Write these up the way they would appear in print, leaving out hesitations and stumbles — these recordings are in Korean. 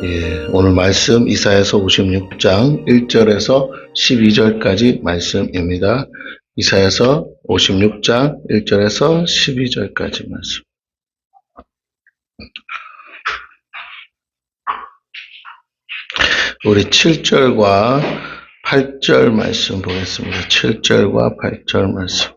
예, 오늘 말씀 이사야서 56장 1절에서 12절까지 말씀입니다. 이사야서 56장 1절에서 12절까지 말씀. 우리 7절과 8절 말씀 보겠습니다. 7절과 8절 말씀.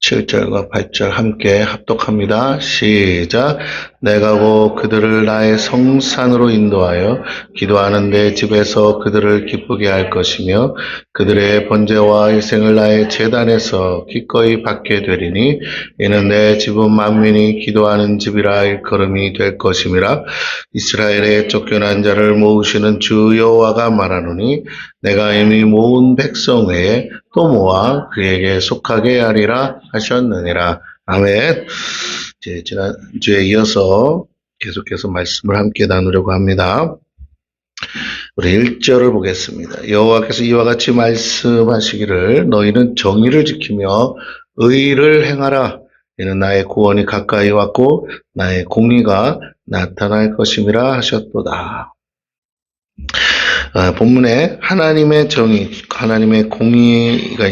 7절과 8절 함께 합독합니다. 시작. 내가 곧 그들을 나의 성산으로 인도하여 기도하는 내 집에서 그들을 기쁘게 할 것이며 그들의 번제와 희생을 나의 제단에서 기꺼이 받게 되리니 이는 내 집은 만민이 기도하는 집이라 일컬음이 될 것임이라. 이스라엘의 쫓겨난 자를 모으시는 주 여호와가 말하노니 내가 이미 모은 백성 외에 또 모아 그에게 속하게 하리라 하셨느니라. 아멘. 이제 지난주에 이어서 계속해서 말씀을 함께 나누려고 합니다. 우리 1절을 보겠습니다. 여호와께서 이와 같이 말씀하시기를 너희는 정의를 지키며 의를 행하라. 이는 나의 구원이 가까이 왔고 나의 공의가 나타날 것임이라 하셨도다. 본문에 하나님의 정의, 하나님의 공의가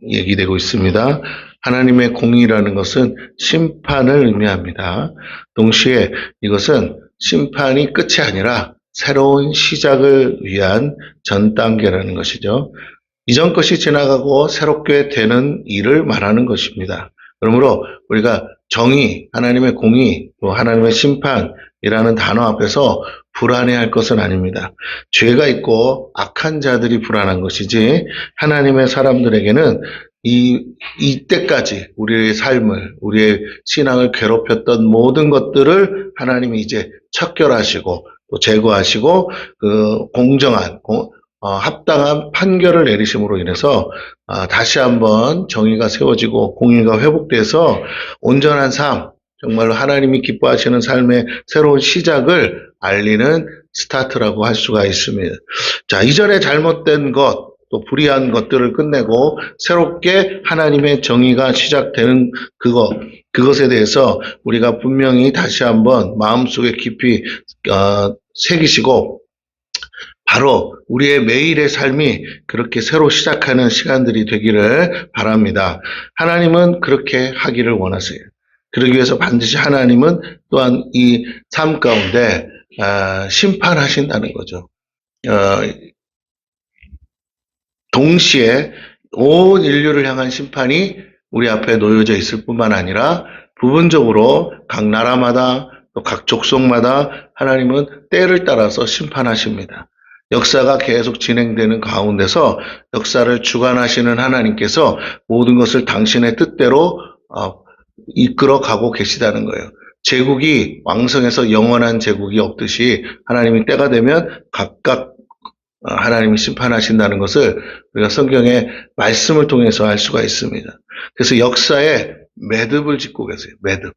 얘기되고 있습니다. 하나님의 공의라는 것은 심판을 의미합니다. 동시에 이것은 심판이 끝이 아니라 새로운 시작을 위한 전 단계라는 것이죠. 이전 것이 지나가고 새롭게 되는 일을 말하는 것입니다. 그러므로 우리가 정의, 하나님의 공의, 또 하나님의 심판이라는 단어 앞에서 불안해할 것은 아닙니다. 죄가 있고 악한 자들이 불안한 것이지 하나님의 사람들에게는 이때까지 우리의 삶을, 우리의 신앙을 괴롭혔던 모든 것들을 하나님이 이제 척결하시고 또 제거하시고 그 공정한 합당한 판결을 내리심으로 인해서 다시 한번 정의가 세워지고 공의가 회복돼서 온전한 삶, 정말로 하나님이 기뻐하시는 삶의 새로운 시작을 알리는 스타트라고 할 수가 있습니다. 자, 이전에 잘못된 것, 또 불의한 것들을 끝내고 새롭게 하나님의 정의가 시작되는 그것에 대해서 우리가 분명히 다시 한번 마음속에 깊이 새기시고 바로 우리의 매일의 삶이 그렇게 새로 시작하는 시간들이 되기를 바랍니다. 하나님은 그렇게 하기를 원하세요. 그러기 위해서 반드시 하나님은 또한 이 삶 가운데 심판하신다는 거죠. 동시에 온 인류를 향한 심판이 우리 앞에 놓여져 있을 뿐만 아니라 부분적으로 각 나라마다 또 각 족속마다 하나님은 때를 따라서 심판하십니다. 역사가 계속 진행되는 가운데서 역사를 주관하시는 하나님께서 모든 것을 당신의 뜻대로 이끌어가고 계시다는 거예요. 제국이 왕성해서 영원한 제국이 없듯이 하나님이 때가 되면 각각 하나님이 심판하신다는 것을 우리가 성경의 말씀을 통해서 알 수가 있습니다. 그래서 역사에 매듭을 짓고 계세요. 매듭.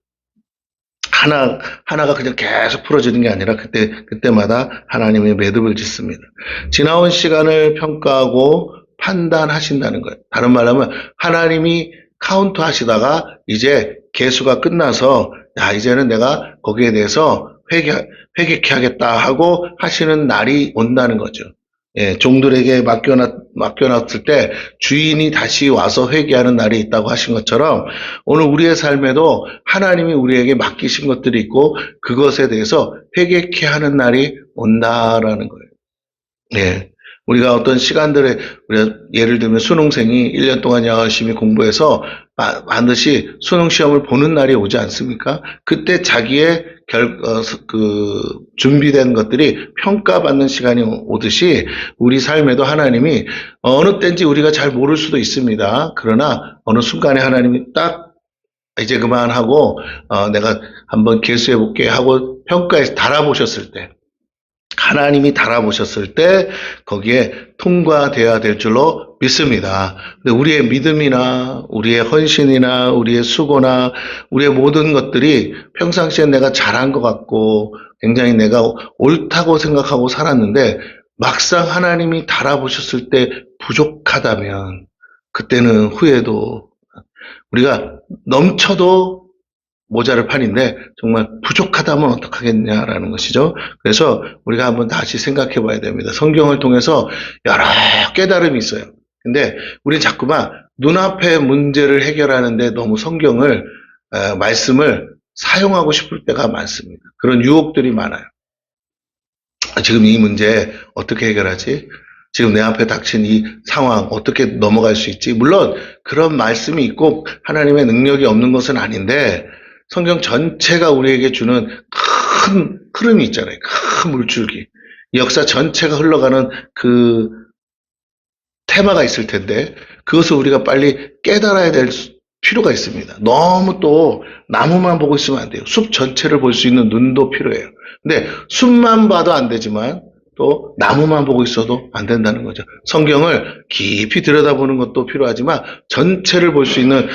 하나가 그냥 계속 풀어지는 게 아니라 그때마다 하나님의 매듭을 짓습니다. 지나온 시간을 평가하고 판단하신다는 거예요. 다른 말로 하면 하나님이 카운트 하시다가 이제 계수가 끝나서 이제는 내가 거기에 대해서 회개케 하겠다 하고 하시는 날이 온다는 거죠. 예, 종들에게 맡겨놨을 때 주인이 다시 와서 회개하는 날이 있다고 하신 것처럼 오늘 우리의 삶에도 하나님이 우리에게 맡기신 것들이 있고 그것에 대해서 회개케 하는 날이 온다라는 거예요. 예. 우리가 어떤 시간들에, 우리가 예를 들면 수능생이 1년 동안 열심히 공부해서 반드시 수능 시험을 보는 날이 오지 않습니까? 그때 자기의 준비된 것들이 평가받는 시간이 오듯이 우리 삶에도 하나님이 어느 때인지 우리가 잘 모를 수도 있습니다. 그러나 어느 순간에 하나님이 딱 이제 그만하고 내가 한번 계수해볼게 하고 평가에서 달아보셨을 때 하나님이 달아보셨을 때 거기에 통과되어야 될 줄로 믿습니다. 근데 우리의 믿음이나 우리의 헌신이나 우리의 수고나 우리의 모든 것들이 평상시에 내가 잘한 것 같고 굉장히 내가 옳다고 생각하고 살았는데 막상 하나님이 달아보셨을 때 부족하다면 그때는 후회도 우리가 넘쳐도 모자를 판인데 정말 부족하다면 어떡하겠냐라는 것이죠. 그래서 우리가 한번 다시 생각해 봐야 됩니다. 성경을 통해서 여러 깨달음이 있어요. 근데 우리는 자꾸만 눈앞의 문제를 해결하는데 너무 성경을, 말씀을 사용하고 싶을 때가 많습니다. 그런 유혹들이 많아요. 지금 이 문제 어떻게 해결하지? 지금 내 앞에 닥친 이 상황 어떻게 넘어갈 수 있지? 물론 그런 말씀이 있고 하나님의 능력이 없는 것은 아닌데 성경 전체가 우리에게 주는 큰 흐름이 있잖아요. 큰 물줄기. 역사 전체가 흘러가는 그 테마가 있을 텐데 그것을 우리가 빨리 깨달아야 될 필요가 있습니다. 너무 또 나무만 보고 있으면 안 돼요. 숲 전체를 볼 수 있는 눈도 필요해요. 근데 숲만 봐도 안 되지만 또 나무만 보고 있어도 안 된다는 거죠. 성경을 깊이 들여다보는 것도 필요하지만 전체를 볼 수 있는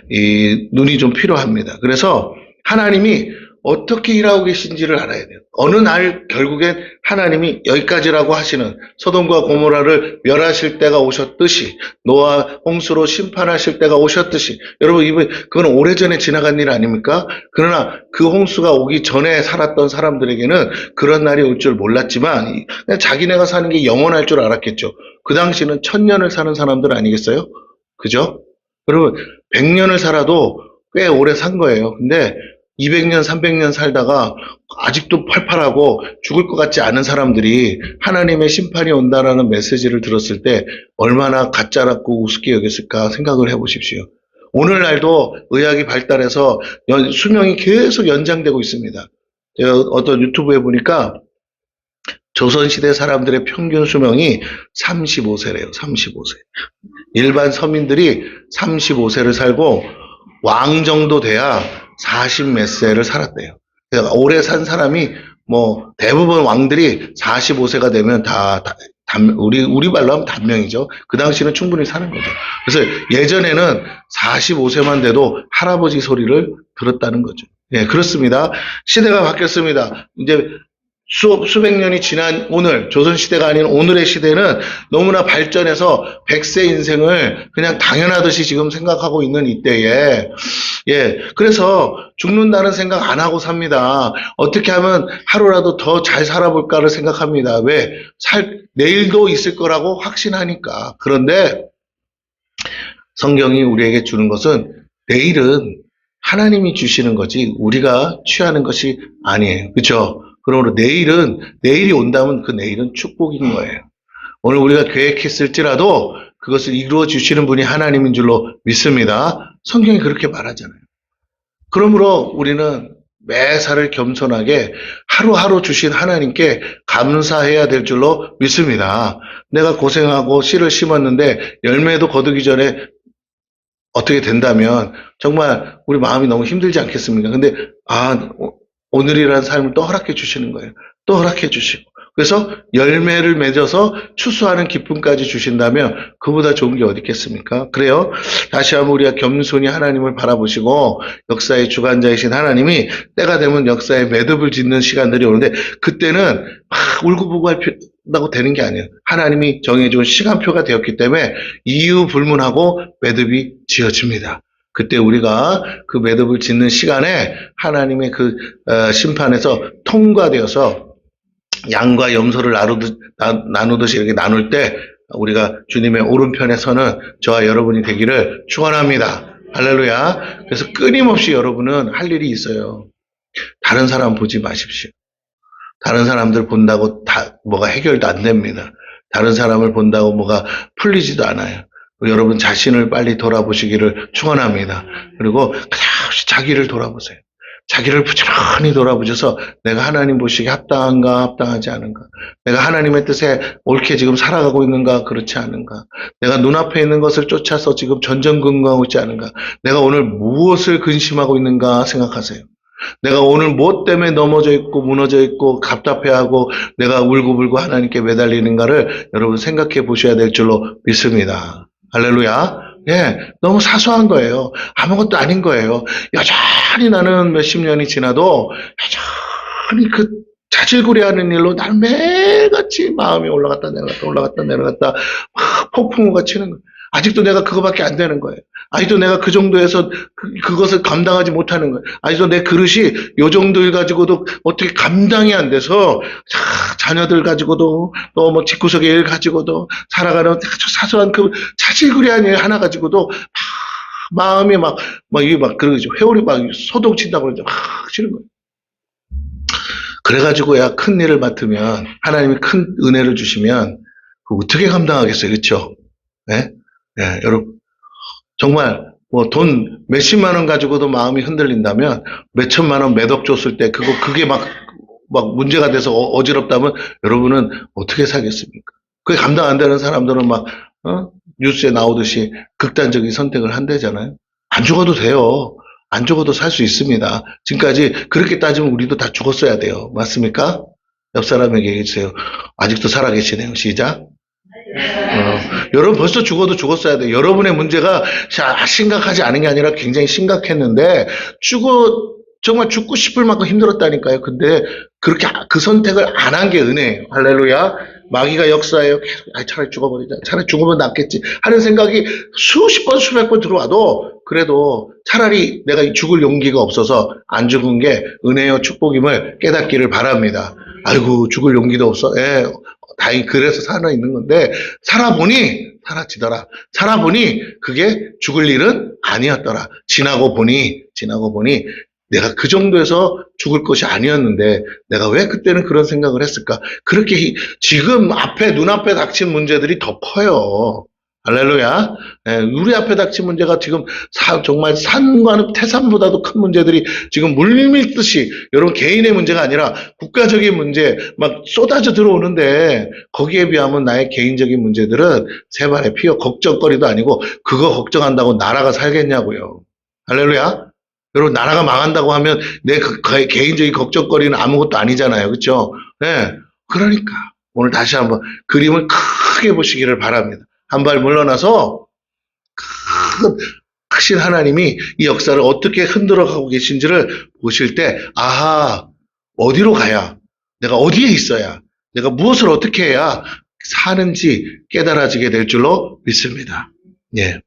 이 눈이 좀 필요합니다. 그래서 하나님이 어떻게 일하고 계신지를 알아야 돼요. 어느 날 결국엔 하나님이 여기까지라고 하시는 소돔과 고모라를 멸하실 때가 오셨듯이 노아 홍수로 심판하실 때가 오셨듯이 여러분 그건 오래전에 지나간 일 아닙니까? 그러나 그 홍수가 오기 전에 살았던 사람들에게는 그런 날이 올 줄 몰랐지만 그냥 자기네가 사는 게 영원할 줄 알았겠죠. 그 당시는 1000년을 사는 사람들 아니겠어요? 그죠? 여러분 100년을 살아도 꽤 오래 산 거예요. 근데 200년, 300년 살다가 아직도 팔팔하고 죽을 것 같지 않은 사람들이 하나님의 심판이 온다라는 메시지를 들었을 때 얼마나 가짜라고 우습게 여겼을까 생각을 해보십시오. 오늘날도 의학이 발달해서 수명이 계속 연장되고 있습니다. 제가 어떤 유튜브에 보니까 조선시대 사람들의 평균 수명이 35세래요. 35세. 일반 서민들이 35세를 살고 왕 정도 돼야 40 몇 세를 살았대요. 그러니까 오래 산 사람이 뭐 대부분 왕들이 45세가 되면 우리 말로 하면 단명이죠. 그 당시는 충분히 사는 거죠. 그래서 예전에는 45세만 돼도 할아버지 소리를 들었다는 거죠. 예, 그렇습니다. 시대가 바뀌었습니다. 이제 수백 년이 지난 오늘, 조선시대가 아닌 오늘의 시대는 너무나 발전해서 100세 인생을 그냥 당연하듯이 지금 생각하고 있는 이때에, 예, 그래서 죽는다는 생각 안 하고 삽니다. 어떻게 하면 하루라도 더 잘 살아볼까를 생각합니다. 왜? 내일도 있을 거라고 확신하니까. 그런데 성경이 우리에게 주는 것은 내일은 하나님이 주시는 거지 우리가 취하는 것이 아니에요. 그렇죠? 그러므로 내일이 온다면 그 내일은 축복인 거예요. 오늘 우리가 계획했을지라도 그것을 이루어 주시는 분이 하나님인 줄로 믿습니다. 성경이 그렇게 말하잖아요. 그러므로 우리는 매사를 겸손하게 하루하루 주신 하나님께 감사해야 될 줄로 믿습니다. 내가 고생하고 씨를 심었는데 열매도 거두기 전에 어떻게 된다면 정말 우리 마음이 너무 힘들지 않겠습니까? 근데 오늘이라는 삶을 또 허락해 주시는 거예요. 또 허락해 주시고 그래서 열매를 맺어서 추수하는 기쁨까지 주신다면 그보다 좋은 게 어디 있겠습니까? 그래요. 다시 한번 우리가 겸손히 하나님을 바라보시고 역사의 주관자이신 하나님이 때가 되면 역사에 매듭을 짓는 시간들이 오는데 그때는 울고불고 한다고 되는 게 아니에요. 하나님이 정해준 시간표가 되었기 때문에 이유 불문하고 매듭이 지어집니다. 그때 우리가 그 매듭을 짓는 시간에 하나님의 그 심판에서 통과되어서 양과 염소를 나누듯이 이렇게 나눌 때 우리가 주님의 오른편에 서는 저와 여러분이 되기를 축원합니다. 할렐루야. 그래서 끊임없이 여러분은 할 일이 있어요. 다른 사람 보지 마십시오. 다른 사람들 본다고 뭐가 해결도 안 됩니다. 다른 사람을 본다고 뭐가 풀리지도 않아요. 여러분 자신을 빨리 돌아보시기를 축원합니다. 그리고 끝없이 자기를 돌아보세요. 자기를 부지런히 돌아보셔서 내가 하나님 보시기에 합당한가 합당하지 않은가, 내가 하나님의 뜻에 옳게 지금 살아가고 있는가 그렇지 않은가, 내가 눈앞에 있는 것을 쫓아서 지금 전전긍긍하고 있지 않은가, 내가 오늘 무엇을 근심하고 있는가 생각하세요. 내가 오늘 무엇 때문에 넘어져 있고 무너져 있고 답답해하고 내가 울고불고 하나님께 매달리는가를 여러분 생각해 보셔야 될 줄로 믿습니다. 할렐루야. 예, 너무 사소한 거예요. 아무것도 아닌 거예요. 여전히 나는 몇십 년이 지나도 여전히 그 자질구레하는 일로 나는 매일같이 마음이 올라갔다 내려갔다 올라갔다 내려갔다 막 폭풍우가 치는 거예요. 아직도 내가 그거밖에 안 되는 거예요. 아직도 내가 그 정도에서 그것을 감당하지 못하는 거예요. 아직도 내 그릇이 요 정도를 가지고도 어떻게 감당이 안 돼서 자녀들 가지고도 또 뭐 집구석의 일 가지고도 살아가는 아주 사소한 그 자질구레한 일 하나 가지고도 마음이 이게 그러죠. 회오리 소동친다고 그러죠. 막 싫은 거예요. 그래가지고야 큰 일을 맡으면, 하나님이 큰 은혜를 주시면, 어떻게 감당하겠어요? 그쵸? 네? 네, 여러분. 정말, 돈 몇십만 원 가지고도 마음이 흔들린다면, 몇천만 원, 몇억 줬을 때, 그게 막 문제가 돼서 어지럽다면, 여러분은 어떻게 사겠습니까? 그게 감당 안 되는 사람들은 뉴스에 나오듯이 극단적인 선택을 한대잖아요. 안 죽어도 돼요. 안 죽어도 살 수 있습니다. 지금까지 그렇게 따지면 우리도 다 죽었어야 돼요. 맞습니까? 옆 사람에게 얘기해주세요. 아직도 살아계시네요. 시작. 여러분 벌써 죽어도 죽었어야 돼요. 여러분의 문제가 심각하지 않은 게 아니라 굉장히 심각했는데 정말 죽고 싶을 만큼 힘들었다니까요. 근데 그렇게 그 선택을 안 한 게 은혜예요. 할렐루야. 마귀가 역사해요. 계속 차라리 죽어버리자. 차라리 죽으면 낫겠지 하는 생각이 수십 번 수백 번 들어와도 그래도 차라리 내가 죽을 용기가 없어서 안 죽은 게 은혜요 축복임을 깨닫기를 바랍니다. 아이고 죽을 용기도 없어. 예, 다행히 그래서 살아있는 건데 살아지더라. 살아보니 그게 죽을 일은 아니었더라. 지나고 보니 내가 그 정도에서 죽을 것이 아니었는데 내가 왜 그때는 그런 생각을 했을까? 그렇게 지금 눈앞에 닥친 문제들이 더 커요. 할렐루야. 예, 우리 앞에 닥친 문제가 지금 정말 산과는 태산보다도 큰 문제들이 지금 물밀듯이 여러분 개인의 문제가 아니라 국가적인 문제 막 쏟아져 들어오는데 거기에 비하면 나의 개인적인 문제들은 새발의 피어 걱정거리도 아니고 그거 걱정한다고 나라가 살겠냐고요. 할렐루야. 여러분 나라가 망한다고 하면 내 개인적인 걱정거리는 아무것도 아니잖아요. 그렇죠? 네. 그러니까 오늘 다시 한번 그림을 크게 보시기를 바랍니다. 한 발 물러나서 크신 하나님이 이 역사를 어떻게 흔들어가고 계신지를 보실 때 아하 어디로 가야 내가 어디에 있어야 내가 무엇을 어떻게 해야 사는지 깨달아지게 될 줄로 믿습니다. 예.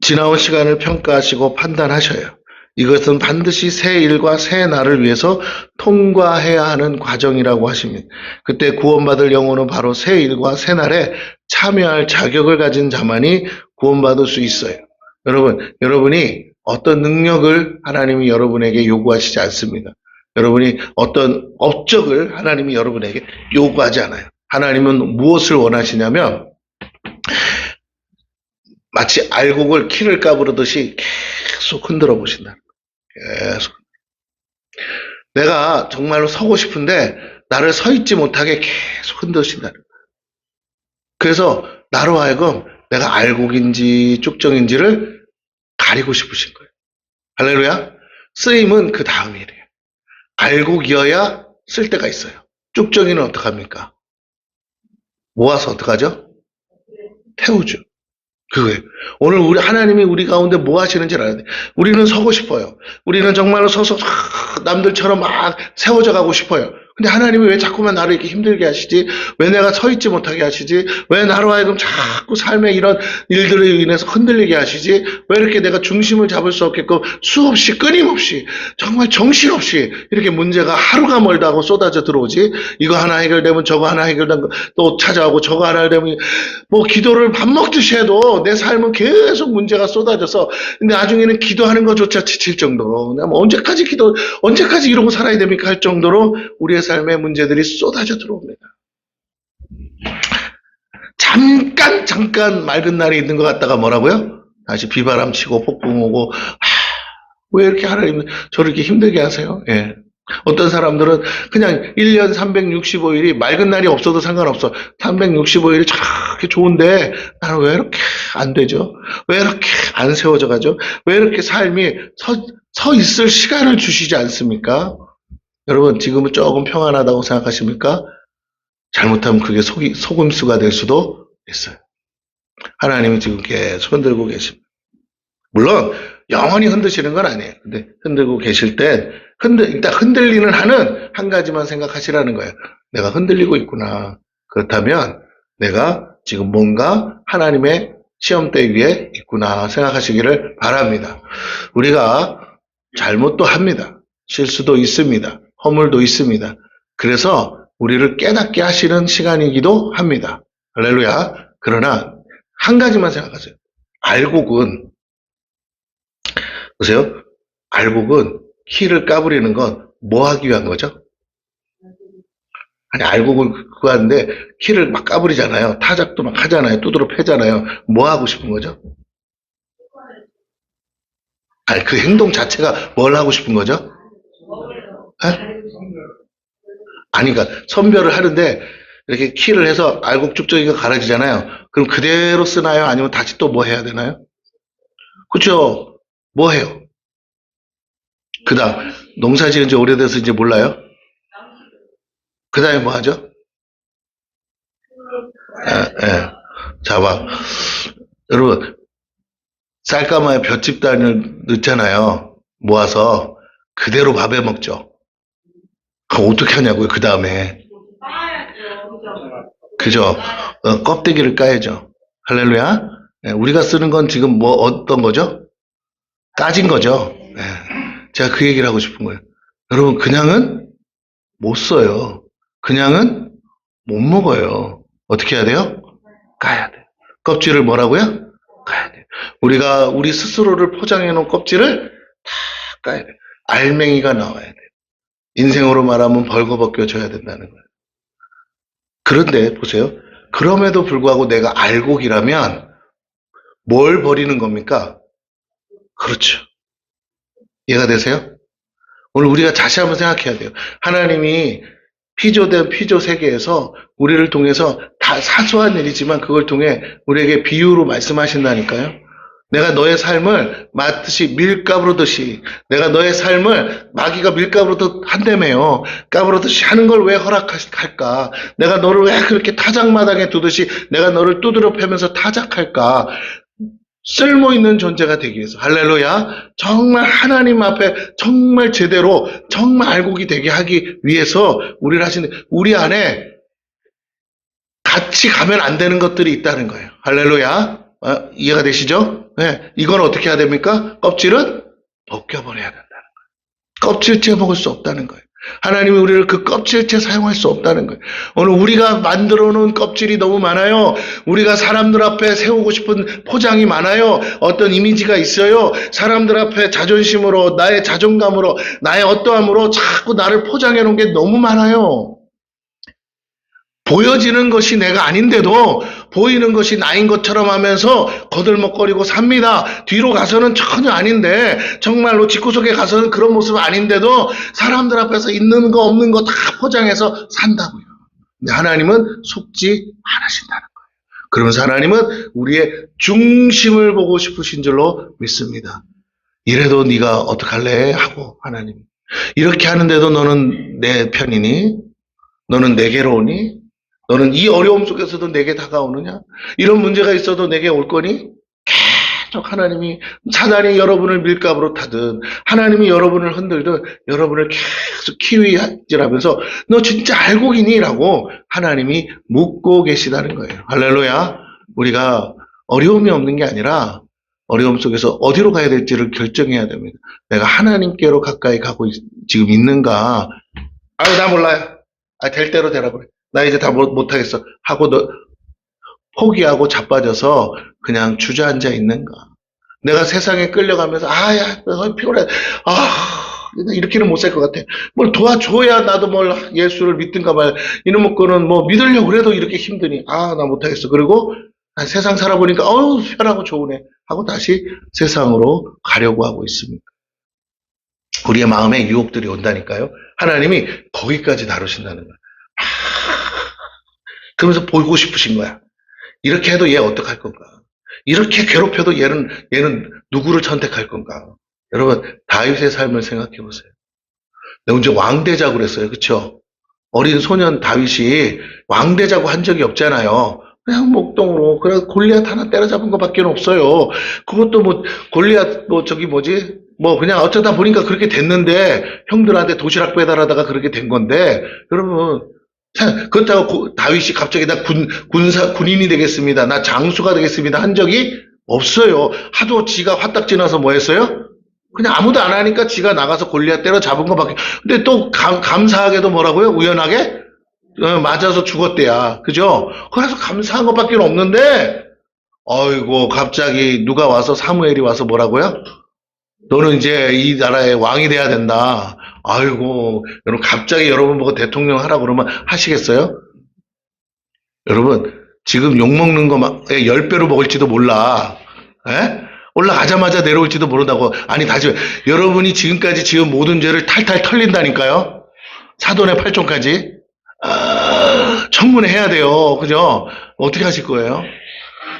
지나온 시간을 평가하시고 판단하셔요. 이것은 반드시 새 일과 새 날을 위해서 통과해야 하는 과정이라고 하십니다. 그때 구원받을 영혼은 바로 새 일과 새 날에 참여할 자격을 가진 자만이 구원받을 수 있어요. 여러분이 어떤 능력을 하나님이 여러분에게 요구하시지 않습니다. 여러분이 어떤 업적을 하나님이 여러분에게 요구하지 않아요. 하나님은 무엇을 원하시냐면 마치 알곡을 키를 까부르듯이 계속 흔들어 보신다. 계속. 내가 정말로 서고 싶은데 나를 서 있지 못하게 계속 흔드신다. 그래서 나로 하여금 내가 알곡인지 쭉정인지를 가리고 싶으신 거예요. 할렐루야. 쓰임은 그 다음이래요. 알곡이어야 쓸 데가 있어요. 쭉정이는 어떡합니까? 모아서 어떡하죠? 태우죠. 그거예요. 오늘 하나님이 우리 가운데 뭐 하시는지 알아야 돼. 우리는 서고 싶어요. 우리는 정말로 서서 남들처럼 막 세워져 가고 싶어요. 근데 하나님이 왜 자꾸만 나를 이렇게 힘들게 하시지? 왜 내가 서 있지 못하게 하시지? 왜 나로 하여금 자꾸 삶의 이런 일들로 인해서 흔들리게 하시지? 왜 이렇게 내가 중심을 잡을 수 없게끔 수없이 끊임없이 정말 정신없이 이렇게 문제가 하루가 멀다고 쏟아져 들어오지? 이거 하나 해결되면 저거 하나 해결되면 또 찾아오고 저거 하나 되면 뭐 기도를 밥 먹듯이 해도 내 삶은 계속 문제가 쏟아져서 근데 나중에는 기도하는 것조차 지칠 정도로 뭐 언제까지 이러고 살아야 됩니까? 할 정도로 우리의 삶의 문제들이 쏟아져 들어옵니다. 잠깐 맑은 날이 있는 것 같다가 뭐라고요? 다시 비바람 치고 폭풍 오고 왜 이렇게 하나님은 저를 이렇게 힘들게 하세요? 예. 어떤 사람들은 그냥 1년 365일이 맑은 날이 없어도 상관없어. 365일이 저렇게 좋은데 나는 왜 이렇게 안 되죠? 왜 이렇게 안 세워져 가죠? 왜 이렇게 삶이 서 있을 시간을 주시지 않습니까? 여러분 지금은 조금 평안하다고 생각하십니까? 잘못하면 그게 속임수가 될 수도 있어요. 하나님이 지금 계속 흔들고 계십니다. 물론 영원히 흔드시는 건 아니에요. 근데 흔들고 계실 때 일단 흔들리는 한은 한 가지만 생각하시라는 거예요. 내가 흔들리고 있구나. 그렇다면 내가 지금 뭔가 하나님의 시험대 위에 있구나 생각하시기를 바랍니다. 우리가 잘못도 합니다. 실수도 있습니다. 허물도 있습니다. 그래서 우리를 깨닫게 하시는 시간이기도 합니다. 할렐루야. 그러나 한 가지만 생각하세요. 알곡은, 보세요. 알곡은 키를 까부리는 건 뭐 하기 위한 거죠? 아니, 알곡은 그거 하는데 키를 막 까부리잖아요. 타작도 막 하잖아요. 두드러 패잖아요. 뭐 하고 싶은 거죠? 아니, 그 행동 자체가 뭘 하고 싶은 거죠? 에? 아니, 그러니까 선별을 하는데 이렇게 키를 해서 알곡 쭉저기가 갈아지잖아요. 그럼 그대로 쓰나요? 아니면 다시 또 뭐 해야 되나요? 그렇죠? 뭐 해요? 그 다음 농사 지은 지 오래돼서 이제 몰라요? 그 다음에 뭐 하죠? 예. 자, 봐. 여러분, 쌀가마에 볏짚단을 넣잖아요. 모아서 그대로 밥에 먹죠. 그럼 어떻게 하냐고요, 그 다음에. 그죠? 껍데기를 까야죠. 할렐루야. 예, 우리가 쓰는 건 지금 뭐 어떤 거죠? 까진 거죠. 예, 제가 그 얘기를 하고 싶은 거예요. 여러분, 그냥은 못 써요. 그냥은 못 먹어요. 어떻게 해야 돼요? 까야 돼. 껍질을 뭐라고요? 까야 돼. 우리가 우리 스스로를 포장해 놓은 껍질을 다 까야 돼. 알맹이가 나와야 돼. 인생으로 말하면 벌거벗겨져야 된다는 거예요. 그런데 보세요. 그럼에도 불구하고 내가 알곡이라면 뭘 버리는 겁니까? 그렇죠. 이해가 되세요? 오늘 우리가 다시 한번 생각해야 돼요. 하나님이 피조된 피조 세계에서 우리를 통해서 다 사소한 일이지만 그걸 통해 우리에게 비유로 말씀하신다니까요. 내가 너의 삶을 마치 밀가부르듯이, 내가 너의 삶을 마귀가 밀가부르듯 한다며요. 까부르듯이 하는 걸 왜 허락할까? 내가 너를 왜 그렇게 타작마당에 두듯이 내가 너를 두드려 패면서 타작할까? 쓸모있는 존재가 되기 위해서, 할렐루야, 정말 하나님 앞에 정말 제대로 정말 알곡이 되게 하기 위해서 우리를 하시는, 우리 안에 같이 가면 안 되는 것들이 있다는 거예요. 할렐루야. 이해가 되시죠? 네, 이건 어떻게 해야 됩니까? 껍질은 벗겨버려야 된다는 거예요. 껍질째 먹을 수 없다는 거예요. 하나님이 우리를 그 껍질째 사용할 수 없다는 거예요. 오늘 우리가 만들어 놓은 껍질이 너무 많아요. 우리가 사람들 앞에 세우고 싶은 포장이 많아요. 어떤 이미지가 있어요. 사람들 앞에 자존심으로, 나의 자존감으로, 나의 어떠함으로 자꾸 나를 포장해 놓은 게 너무 많아요. 보여지는 것이 내가 아닌데도 보이는 것이 나인 것처럼 하면서 거들먹거리고 삽니다. 뒤로 가서는 전혀 아닌데, 정말로 집구석에 가서는 그런 모습 아닌데도 사람들 앞에서 있는 거 없는 거 다 포장해서 산다고요. 근데 하나님은 속지 않으신다는 거예요. 그러면서 하나님은 우리의 중심을 보고 싶으신 줄로 믿습니다. 이래도 네가 어떡할래? 하고 하나님, 이렇게 하는데도 너는 내 편이니? 너는 내게로 오니? 너는 이 어려움 속에서도 내게 다가오느냐? 이런 문제가 있어도 내게 올 거니? 계속 하나님이, 사단이 여러분을 밀가부로 타든 하나님이 여러분을 흔들든 여러분을 계속 키위질하면서 너 진짜 알곡이니? 라고 하나님이 묻고 계시다는 거예요. 할렐루야. 우리가 어려움이 없는 게 아니라 어려움 속에서 어디로 가야 될지를 결정해야 됩니다. 내가 하나님께로 가까이 가고 지금 있는가? 아유, 나 몰라요. 될 대로 되라 그래. 나 이제 다 못하겠어. 하고 너 포기하고 자빠져서 그냥 주저앉아 있는가. 내가 세상에 끌려가면서, 야, 피곤해. 이렇게는 못 살 것 같아. 뭘 도와줘야 나도 뭘 예수를 믿든가 말. 이놈의 거는 뭐 믿으려고 그래도 이렇게 힘드니. 나 못하겠어. 그리고 세상 살아보니까, 편하고 좋으네. 하고 다시 세상으로 가려고 하고 있습니다. 우리의 마음에 유혹들이 온다니까요. 하나님이 거기까지 다루신다는 거예요. 그러면서 보고 싶으신 거야. 이렇게 해도 얘 어떡할 건가? 이렇게 괴롭혀도 얘는 누구를 선택할 건가? 여러분, 다윗의 삶을 생각해 보세요. 내가 언제 왕되자고 그랬어요. 그쵸? 어린 소년 다윗이 왕되자고 한 적이 없잖아요. 그냥 목동으로, 그냥 골리앗 하나 때려잡은 것밖에 없어요. 그것도 뭐, 골리앗, 그냥 어쩌다 보니까 그렇게 됐는데, 형들한테 도시락 배달하다가 그렇게 된 건데, 여러분, 그렇다고 다윗이 갑자기 나 군인이 되겠습니다. 나 장수가 되겠습니다. 한 적이 없어요. 하도 지가 화딱지 나서 뭐 했어요? 그냥 아무도 안 하니까 지가 나가서 골리앗 때려 잡은 것밖에. 근데 또 감사하게도 뭐라고요? 우연하게 맞아서 죽었대야. 그죠? 그래서 감사한 것밖에 없는데, 어이고 갑자기 누가 와서 사무엘이 와서 뭐라고요? 너는 이제 이 나라의 왕이 돼야 된다. 아이고, 여러분 갑자기 여러분 보고 대통령 하라고 그러면 하시겠어요? 여러분 지금 욕먹는 거에 10배로 먹을지도 몰라. 에? 올라가자마자 내려올지도 모른다고. 아니 다시 여러분이 지금까지 지은 모든 죄를 탈탈 털린다니까요. 사돈의 팔종까지. 청문회 해야 돼요. 그죠? 어떻게 하실 거예요?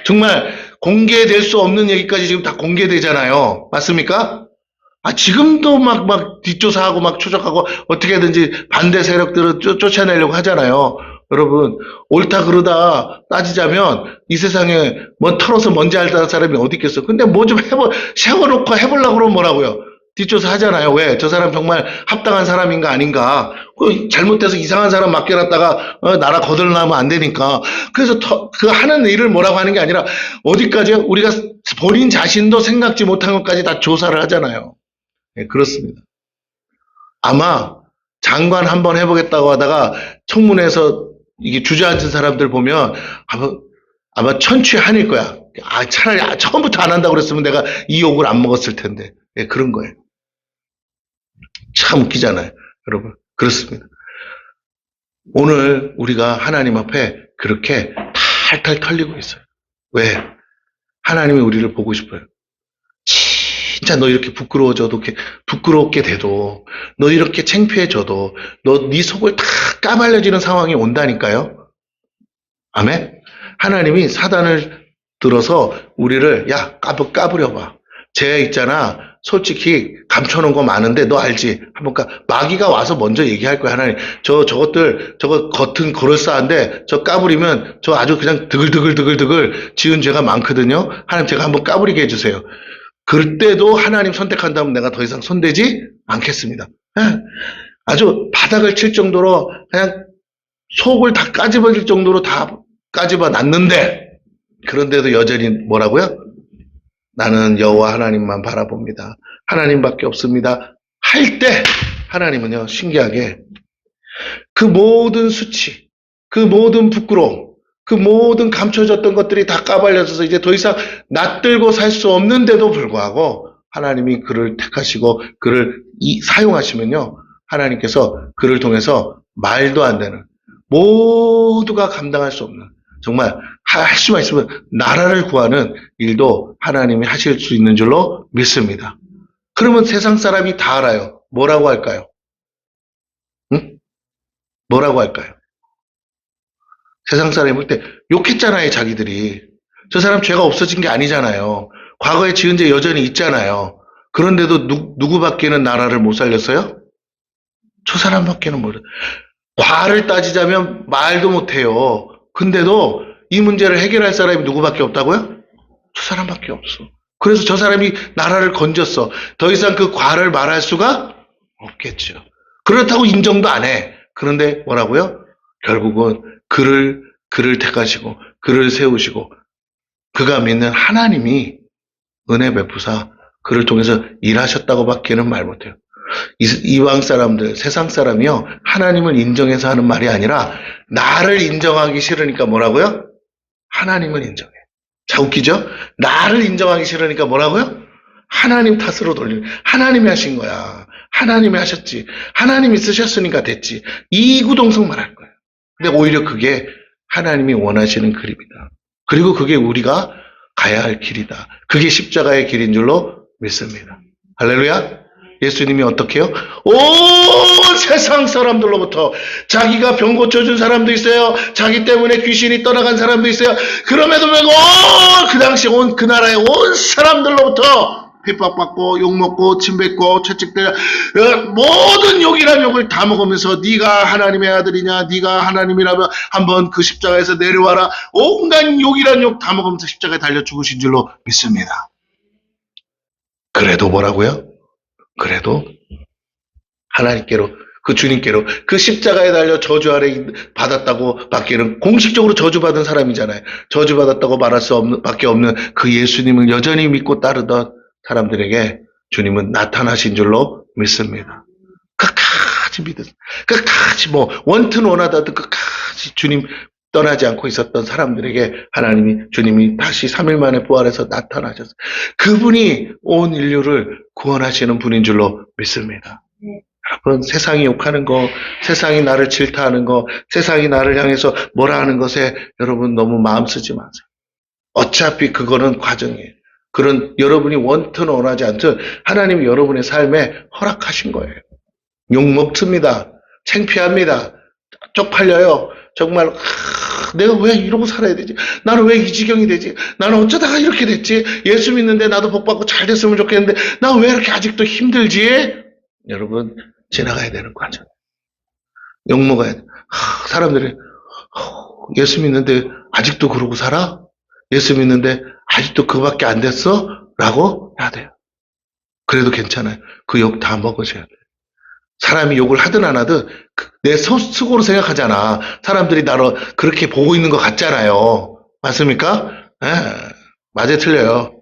정말 공개될 수 없는 얘기까지 지금 다 공개되잖아요. 맞습니까? 지금도 막 뒷조사하고 막 추적하고 어떻게든지 반대 세력들을 쫓아내려고 하잖아요. 여러분, 옳다 그러다 따지자면 이 세상에 뭐 털어서 먼지 앓는 사람이 어디 있겠어. 근데 뭐 좀 세워놓고 해보려고 그러면 뭐라고요? 뒷조사 하잖아요. 왜? 저 사람 정말 합당한 사람인가 아닌가. 잘못해서 이상한 사람 맡겨놨다가 나라 거덜나면 안 되니까. 그래서 그 하는 일을 뭐라고 하는 게 아니라 어디까지요? 우리가 본인 자신도 생각지 못한 것까지 다 조사를 하잖아요. 네, 그렇습니다. 아마 장관 한번 해보겠다고 하다가 청문회에서 이게 주저앉은 사람들 보면 아마 천추한일 거야. 차라리 처음부터 안 한다고 그랬으면 내가 이 욕을 안 먹었을 텐데. 네, 그런 거예요. 참 웃기잖아요. 여러분. 그렇습니다. 오늘 우리가 하나님 앞에 그렇게 탈탈 털리고 있어요. 왜? 하나님이 우리를 보고 싶어요. 진짜 너 이렇게 부끄럽게 돼도, 너 이렇게 창피해져도, 너 네 속을 다 까발려지는 상황이 온다니까요. 아멘? 하나님이 사단을 들어서 우리를 까부려봐. 쟤 있잖아. 솔직히 감춰놓은 거 많은데 너 알지? 한번 마귀가 와서 먼저 얘기할 거야. 하나님 저것들 저거 겉은 그럴싸한데 저 까부리면 저 아주 그냥 드글드글 지은 죄가 많거든요. 하나님 제가 한번 까부리게 해주세요. 그때도 하나님 선택한다면 내가 더 이상 손대지 않겠습니다. 아주 바닥을 칠 정도로 그냥 속을 다 까집어질 정도로 다 까집어 놨는데 그런데도 여전히 뭐라고요? 나는 여호와 하나님만 바라봅니다. 하나님밖에 없습니다. 할 때 하나님은요 신기하게 그 모든 수치, 그 모든 부끄러움, 그 모든 감춰졌던 것들이 다 까발려져서 이제 더 이상 낯들고 살 수 없는데도 불구하고 하나님이 그를 택하시고 그를 사용하시면요 하나님께서 그를 통해서 말도 안 되는 모두가 감당할 수 없는 정말 할 수만 있으면 나라를 구하는 일도 하나님이 하실 수 있는 줄로 믿습니다. 그러면 세상 사람이 다 알아요. 뭐라고 할까요? 응? 뭐라고 할까요? 세상 사람이 볼 때 욕했잖아요, 자기들이. 저 사람 죄가 없어진 게 아니잖아요. 과거에 지은 죄 여전히 있잖아요. 그런데도 누구밖에는 나라를 못 살렸어요? 저 사람밖에는 못. 과를 따지자면 말도 못해요. 근데도 이 문제를 해결할 사람이 누구밖에 없다고요? 저 사람밖에 없어. 그래서 저 사람이 나라를 건졌어. 더 이상 그 과를 말할 수가 없겠죠. 그렇다고 인정도 안 해. 그런데 뭐라고요? 결국은 그를 택하시고 그를 세우시고 그가 믿는 하나님이 은혜 베푸사 그를 통해서 일하셨다고 밖에는 말 못해요. 이방 사람들, 세상 사람이요 하나님을 인정해서 하는 말이 아니라 나를 인정하기 싫으니까 뭐라고요? 하나님을 인정해. 자, 웃기죠? 나를 인정하기 싫으니까 뭐라고요? 하나님 탓으로 돌리는. 하나님이 하신 거야. 하나님이 하셨지. 하나님이 쓰셨으니까 됐지. 이구동성 말할 거예요. 근데 오히려 그게 하나님이 원하시는 그림이다. 그리고 그게 우리가 가야 할 길이다. 그게 십자가의 길인 줄로 믿습니다. 할렐루야. 예수님이 어떻게 해요? 온 세상 사람들로부터 자기가 병 고쳐준 사람도 있어요. 자기 때문에 귀신이 떠나간 사람도 있어요. 그럼에도 불구하고 그 당시 그 나라의 온 사람들로부터 핍박받고 욕먹고 침뱉고 채찍대 모든 욕이란 욕을 다 먹으면서 네가 하나님의 아들이냐 네가 하나님이라면 한번 그 십자가에서 내려와라. 온갖 욕이란 욕 다 먹으면서 십자가에 달려 죽으신 줄로 믿습니다. 그래도 뭐라고요? 그래도 하나님께로 그 주님께로. 그 십자가에 달려 저주 아래 받았다고 밖에는 공식적으로 저주받은 사람이잖아요. 저주받았다고 말할 수 없는, 밖에 없는 그 예수님을 여전히 믿고 따르던 사람들에게 주님은 나타나신 줄로 믿습니다. 끝까지 믿으, 끝까지 뭐 원튼 원하다도 끝까지 주님 떠나지 않고 있었던 사람들에게 주님이 다시 3일 만에 부활해서 나타나셨어요. 그분이 온 인류를 구원하시는 분인 줄로 믿습니다. 여러분, 세상이 욕하는 거, 세상이 나를 질타하는 거, 세상이 나를 향해서 뭐라 하는 것에 여러분 너무 마음 쓰지 마세요. 어차피 그거는 과정이에요. 그런 여러분이 원튼 원하지 않든 하나님이 여러분의 삶에 허락하신 거예요. 욕 먹습니다. 창피합니다. 쪽팔려요. 정말 내가 왜 이러고 살아야 되지? 나는 왜 이 지경이 되지? 나는 어쩌다가 이렇게 됐지? 예수 믿는데 나도 복받고 잘 됐으면 좋겠는데 나 왜 이렇게 아직도 힘들지? 여러분, 지나가야 되는 과정. 욕 먹어야 돼. 사람들이 예수 믿는데 아직도 그러고 살아? 예수 믿는데 아직도 그거밖에 안 됐어? 라고 해야 돼요. 그래도 괜찮아요. 그 욕 다 먹으셔야 돼요. 사람이 욕을 하든 안 하든 내 스스로 생각하잖아. 사람들이 나를 그렇게 보고 있는 것 같잖아요. 맞습니까? 예, 맞아요, 틀려요.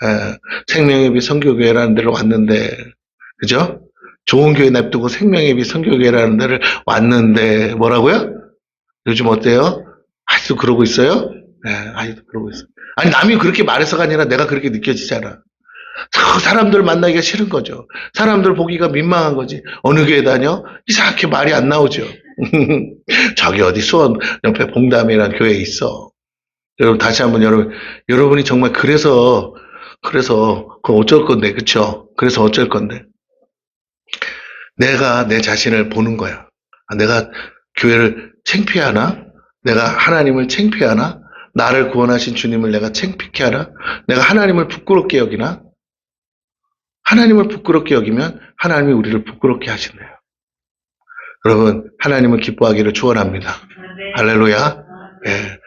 예, 생명예비 선교교회라는 데를 왔는데, 그죠? 좋은 교회 냅두고 생명예비 선교교회라는 데를 왔는데 뭐라고요? 요즘 어때요? 아직도 그러고 있어요? 예, 아직도 그러고 있어요. 아니, 남이 그렇게 말해서가 아니라 내가 그렇게 느껴지잖아. 사람들 만나기가 싫은 거죠. 사람들 보기가 민망한 거지. 어느 교회 다녀? 이상하게 말이 안 나오죠. 저기 어디 수원 옆에 봉담이라는 교회 있어. 여러분, 다시 한번 여러분이 정말 그래서 그럼 어쩔 건데, 그쵸? 그래서 어쩔 건데. 내가 내 자신을 보는 거야. 내가 교회를 창피하나? 내가 하나님을 창피하나? 나를 구원하신 주님을 내가 창피케 하나? 내가 하나님을 부끄럽게 여기나? 하나님을 부끄럽게 여기면 하나님이 우리를 부끄럽게 하신대요. 여러분, 하나님을 기뻐하기를 축원합니다. 할렐루야. 예.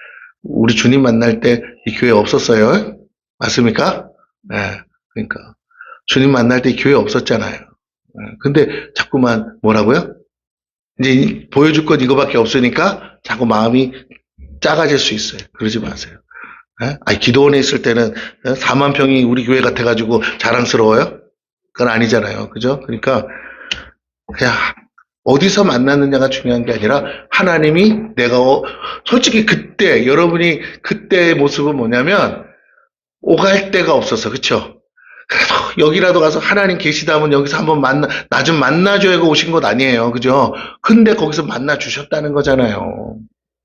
우리 주님 만날 때 이 교회 없었어요. 맞습니까? 예. 그러니까 주님 만날 때 이 교회 없었잖아요. 예. 근데 자꾸만 뭐라고요? 이제 보여줄 건 이거밖에 없으니까 자꾸 마음이 작아질 수 있어요. 그러지 마세요. 예? 아니, 기도원에 있을 때는 4만 평이 우리 교회 같아가지고 자랑스러워요? 그건 아니잖아요. 그죠? 그러니까 그냥 어디서 만났느냐가 중요한 게 아니라 하나님이 솔직히 그때 여러분이 그때의 모습은 뭐냐면 오갈 데가 없어서, 그쵸? 그래서 여기라도 가서 하나님 계시다면 여기서 한번 나 좀 만나줘야 오신 것 아니에요. 그죠? 근데 거기서 만나 주셨다는 거잖아요.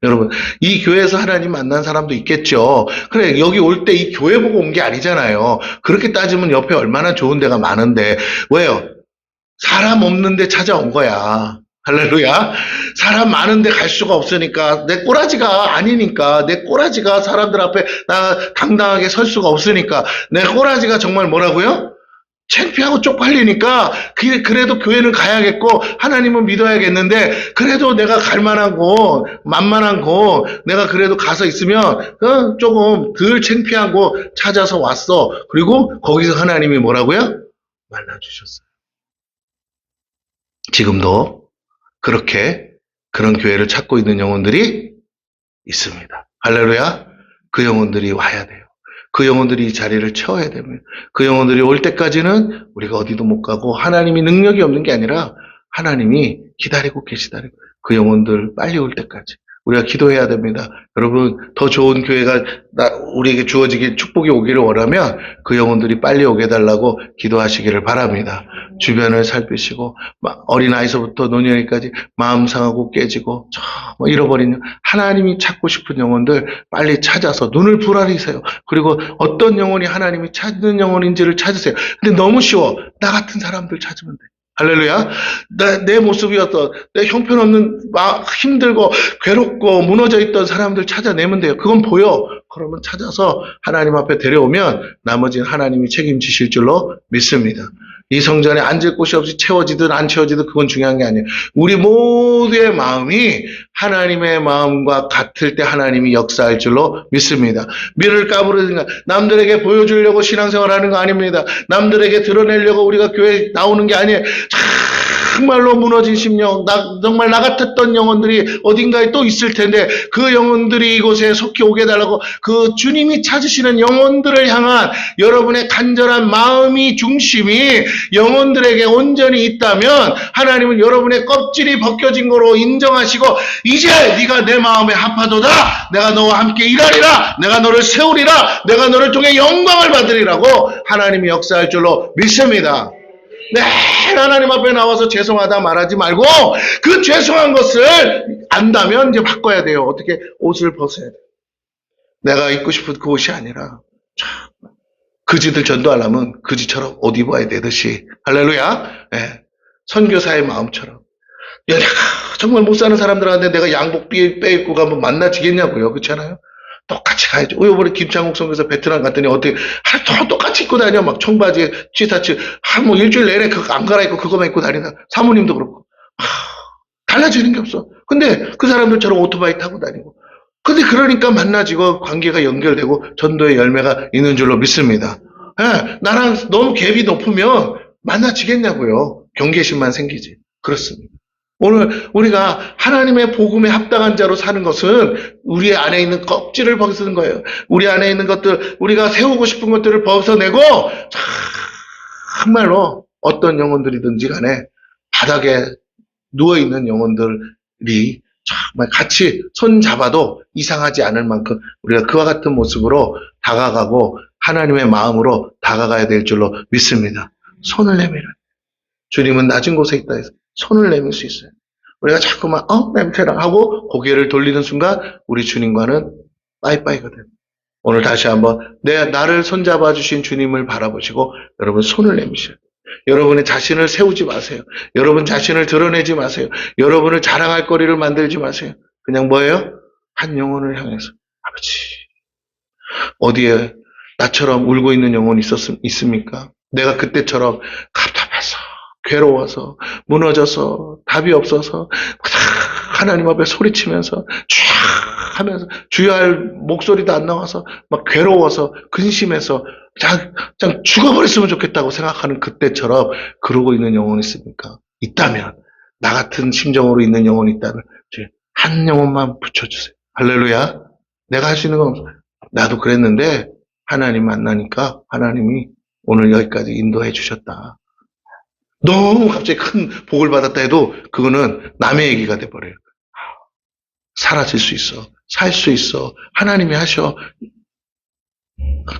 여러분, 이 교회에서 하나님 만난 사람도 있겠죠. 그래, 여기 올 때 이 교회 보고 온 게 아니잖아요. 그렇게 따지면 옆에 얼마나 좋은 데가 많은데, 왜요? 사람 없는데 찾아온 거야. 할렐루야. 사람 많은데 갈 수가 없으니까, 내 꼬라지가 아니니까, 내 꼬라지가 사람들 앞에 나 당당하게 설 수가 없으니까, 내 꼬라지가 정말 뭐라고요? 창피하고 쪽팔리니까 그래도 교회는 가야겠고 하나님은 믿어야겠는데 그래도 내가 갈 만한 곳, 만만한 곳 내가 그래도 가서 있으면 조금 덜 창피한 곳 찾아서 왔어. 그리고 거기서 하나님이 뭐라고요? 만나주셨어요. 지금도 그런 교회를 찾고 있는 영혼들이 있습니다. 할렐루야. 그 영혼들이 와야 돼요. 그 영혼들이 이 자리를 채워야 됩니다. 그 영혼들이 올 때까지는 우리가 어디도 못 가고 하나님이 능력이 없는 게 아니라 하나님이 기다리고 계시다는 거예요. 그 영혼들 빨리 올 때까지 우리가 기도해야 됩니다. 여러분, 더 좋은 교회가 우리에게 주어지길 축복이 오기를 원하면 그 영혼들이 빨리 오게 해달라고 기도하시기를 바랍니다. 주변을 살피시고 어린아이서부터 노년기까지 마음 상하고 깨지고 잃어버린 하나님이 찾고 싶은 영혼들 빨리 찾아서 눈을 부라리세요. 그리고 어떤 영혼이 하나님이 찾는 영혼인지를 찾으세요. 근데 너무 쉬워. 나 같은 사람들 찾으면 돼. 할렐루야. 내 모습이었던 내 형편없는 힘들고 괴롭고 무너져 있던 사람들 찾아내면 돼요. 그건 보여. 그러면 찾아서 하나님 앞에 데려오면 나머지는 하나님이 책임지실 줄로 믿습니다. 이 성전에 앉을 곳이 없이 채워지든 안 채워지든 그건 중요한 게 아니에요. 우리 모두의 마음이 하나님의 마음과 같을 때 하나님이 역사할 줄로 믿습니다. 미를 까부르든가 남들에게 보여주려고 신앙생활 하는 거 아닙니다. 남들에게 드러내려고 우리가 교회에 나오는 게 아니에요. 정말로 무너진 심령, 정말 나 같았던 영혼들이 어딘가에 또 있을 텐데 그 영혼들이 이곳에 속히 오게 해달라고 그 주님이 찾으시는 영혼들을 향한 여러분의 간절한 마음이 중심이 영혼들에게 온전히 있다면 하나님은 여러분의 껍질이 벗겨진 거로 인정하시고 이제 네가 내 마음에 합하도다. 내가 너와 함께 일하리라. 내가 너를 세우리라. 내가 너를 통해 영광을 받으리라고 하나님이 역사할 줄로 믿습니다. 네, 하나님 앞에 나와서 죄송하다 말하지 말고 그 죄송한 것을 안다면 이제 바꿔야 돼요. 어떻게? 옷을 벗어야 돼요. 내가 입고 싶은 그 옷이 아니라 그지들 전도하려면 그지처럼 옷 입어야 되듯이 할렐루야. 네, 선교사의 마음처럼. 야, 정말 못 사는 사람들한테 내가 양복 빼입고 가면 만나지겠냐고요. 그렇잖아요. 똑같이 가야죠. 이번에 김창국 선교사 베트남 갔더니 어떻게 똑같이 입고 다녀. 막 청바지에 티셔츠 뭐 일주일 내내 그거 안 갈아입고 그거만 입고 다니나. 사모님도 그렇고 달라지는 게 없어. 근데 그 사람들처럼 오토바이 타고 다니고. 근데 그러니까 만나지고 관계가 연결되고 전도의 열매가 있는 줄로 믿습니다. 예, 나랑 너무 갭이 높으면 만나지겠냐고요. 경계심만 생기지. 그렇습니다. 오늘 우리가 하나님의 복음에 합당한 자로 사는 것은 우리 안에 있는 껍질을 벗는 거예요. 우리 안에 있는 것들, 우리가 세우고 싶은 것들을 벗어내고 정말로 어떤 영혼들이든지 간에 바닥에 누워있는 영혼들이 정말 같이 손 잡아도 이상하지 않을 만큼 우리가 그와 같은 모습으로 다가가고 하나님의 마음으로 다가가야 될 줄로 믿습니다. 손을 내밀어요. 주님은 낮은 곳에 있다 해서 손을 내밀 수 있어요. 우리가 자꾸만 냄새나 하고 고개를 돌리는 순간 우리 주님과는 빠이빠이가 돼요. 오늘 다시 한번 나를 손잡아 주신 주님을 바라보시고 여러분 손을 내미셔요. 여러분의 자신을 세우지 마세요. 여러분 자신을 드러내지 마세요. 여러분을 자랑할 거리를 만들지 마세요. 그냥 뭐예요? 한 영혼을 향해서 아버지 어디에 나처럼 울고 있는 영혼이 있습니까? 내가 그때처럼 답답해서 괴로워서 무너져서 답이 없어서 하나님 앞에 소리치면서 쫙 하면서 주여 할 목소리도 안 나와서 막 괴로워서 근심해서 그냥 죽어버렸으면 좋겠다고 생각하는 그때처럼 그러고 있는 영혼이 있습니까? 있다면 나 같은 심정으로 있는 영혼이 있다면 한 영혼만 붙여주세요. 할렐루야. 내가 할 수 있는 건 없어요. 나도 그랬는데 하나님 만나니까 하나님이 오늘 여기까지 인도해 주셨다. 너무 갑자기 큰 복을 받았다 해도 그거는 남의 얘기가 돼버려요. 사라질 수 있어. 살 수 있어. 하나님이 하셔.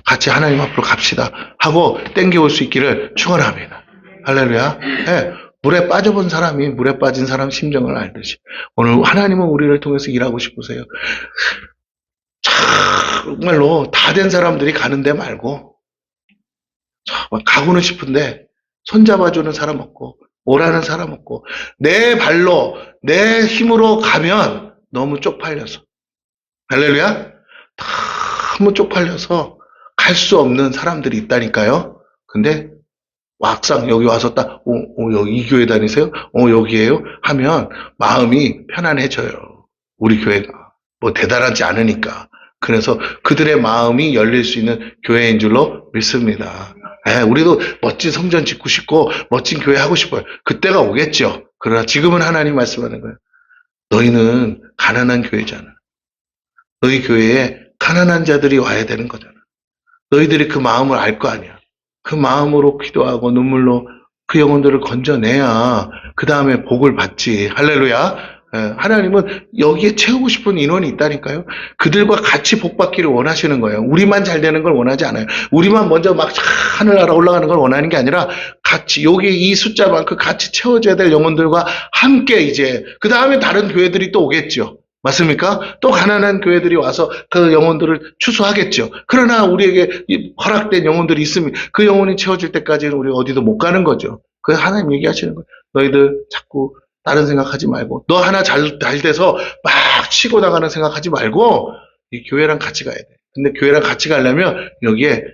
같이 하나님 앞으로 갑시다 하고 땡겨올 수 있기를 축원합니다. 할렐루야. 네, 물에 빠져본 사람이 물에 빠진 사람 심정을 알듯이 오늘 하나님은 우리를 통해서 일하고 싶으세요. 정말로 다 된 사람들이 가는데 말고 가고는 싶은데 손잡아주는 사람 없고 오라는 사람 없고 내 발로 내 힘으로 가면 너무 쪽팔려서 할렐루야. 너무 쪽팔려서 갈 수 없는 사람들이 있다니까요. 근데 막상 여기 와서 딱 여기 이 교회 다니세요? 여기에요? 하면 마음이 편안해져요. 우리 교회가 뭐 대단하지 않으니까. 그래서 그들의 마음이 열릴 수 있는 교회인 줄로 믿습니다. 우리도 멋진 성전 짓고 싶고 멋진 교회 하고 싶어요. 그때가 오겠죠. 그러나 지금은 하나님 말씀하는 거예요. 너희는 가난한 교회잖아. 너희 교회에 가난한 자들이 와야 되는 거잖아. 너희들이 그 마음을 알 거 아니야. 그 마음으로 기도하고 눈물로 그 영혼들을 건져내야 그 다음에 복을 받지. 할렐루야. 하나님은 여기에 채우고 싶은 인원이 있다니까요. 그들과 같이 복 받기를 원하시는 거예요. 우리만 잘 되는 걸 원하지 않아요. 우리만 먼저 막 하늘나라 올라가는 걸 원하는 게 아니라 같이 여기 이 숫자만큼 같이 채워져야 될 영혼들과 함께 이제 그 다음에 다른 교회들이 또 오겠죠. 맞습니까? 또 가난한 교회들이 와서 그 영혼들을 추수하겠죠. 그러나 우리에게 허락된 영혼들이 있으면 그 영혼이 채워질 때까지는 우리 어디도 못 가는 거죠. 그 하나님 얘기하시는 거예요. 너희들 자꾸 다른 생각하지 말고 너 하나 잘 돼서 막 치고 나가는 생각하지 말고 이 교회랑 같이 가야 돼. 근데 교회랑 같이 가려면 여기에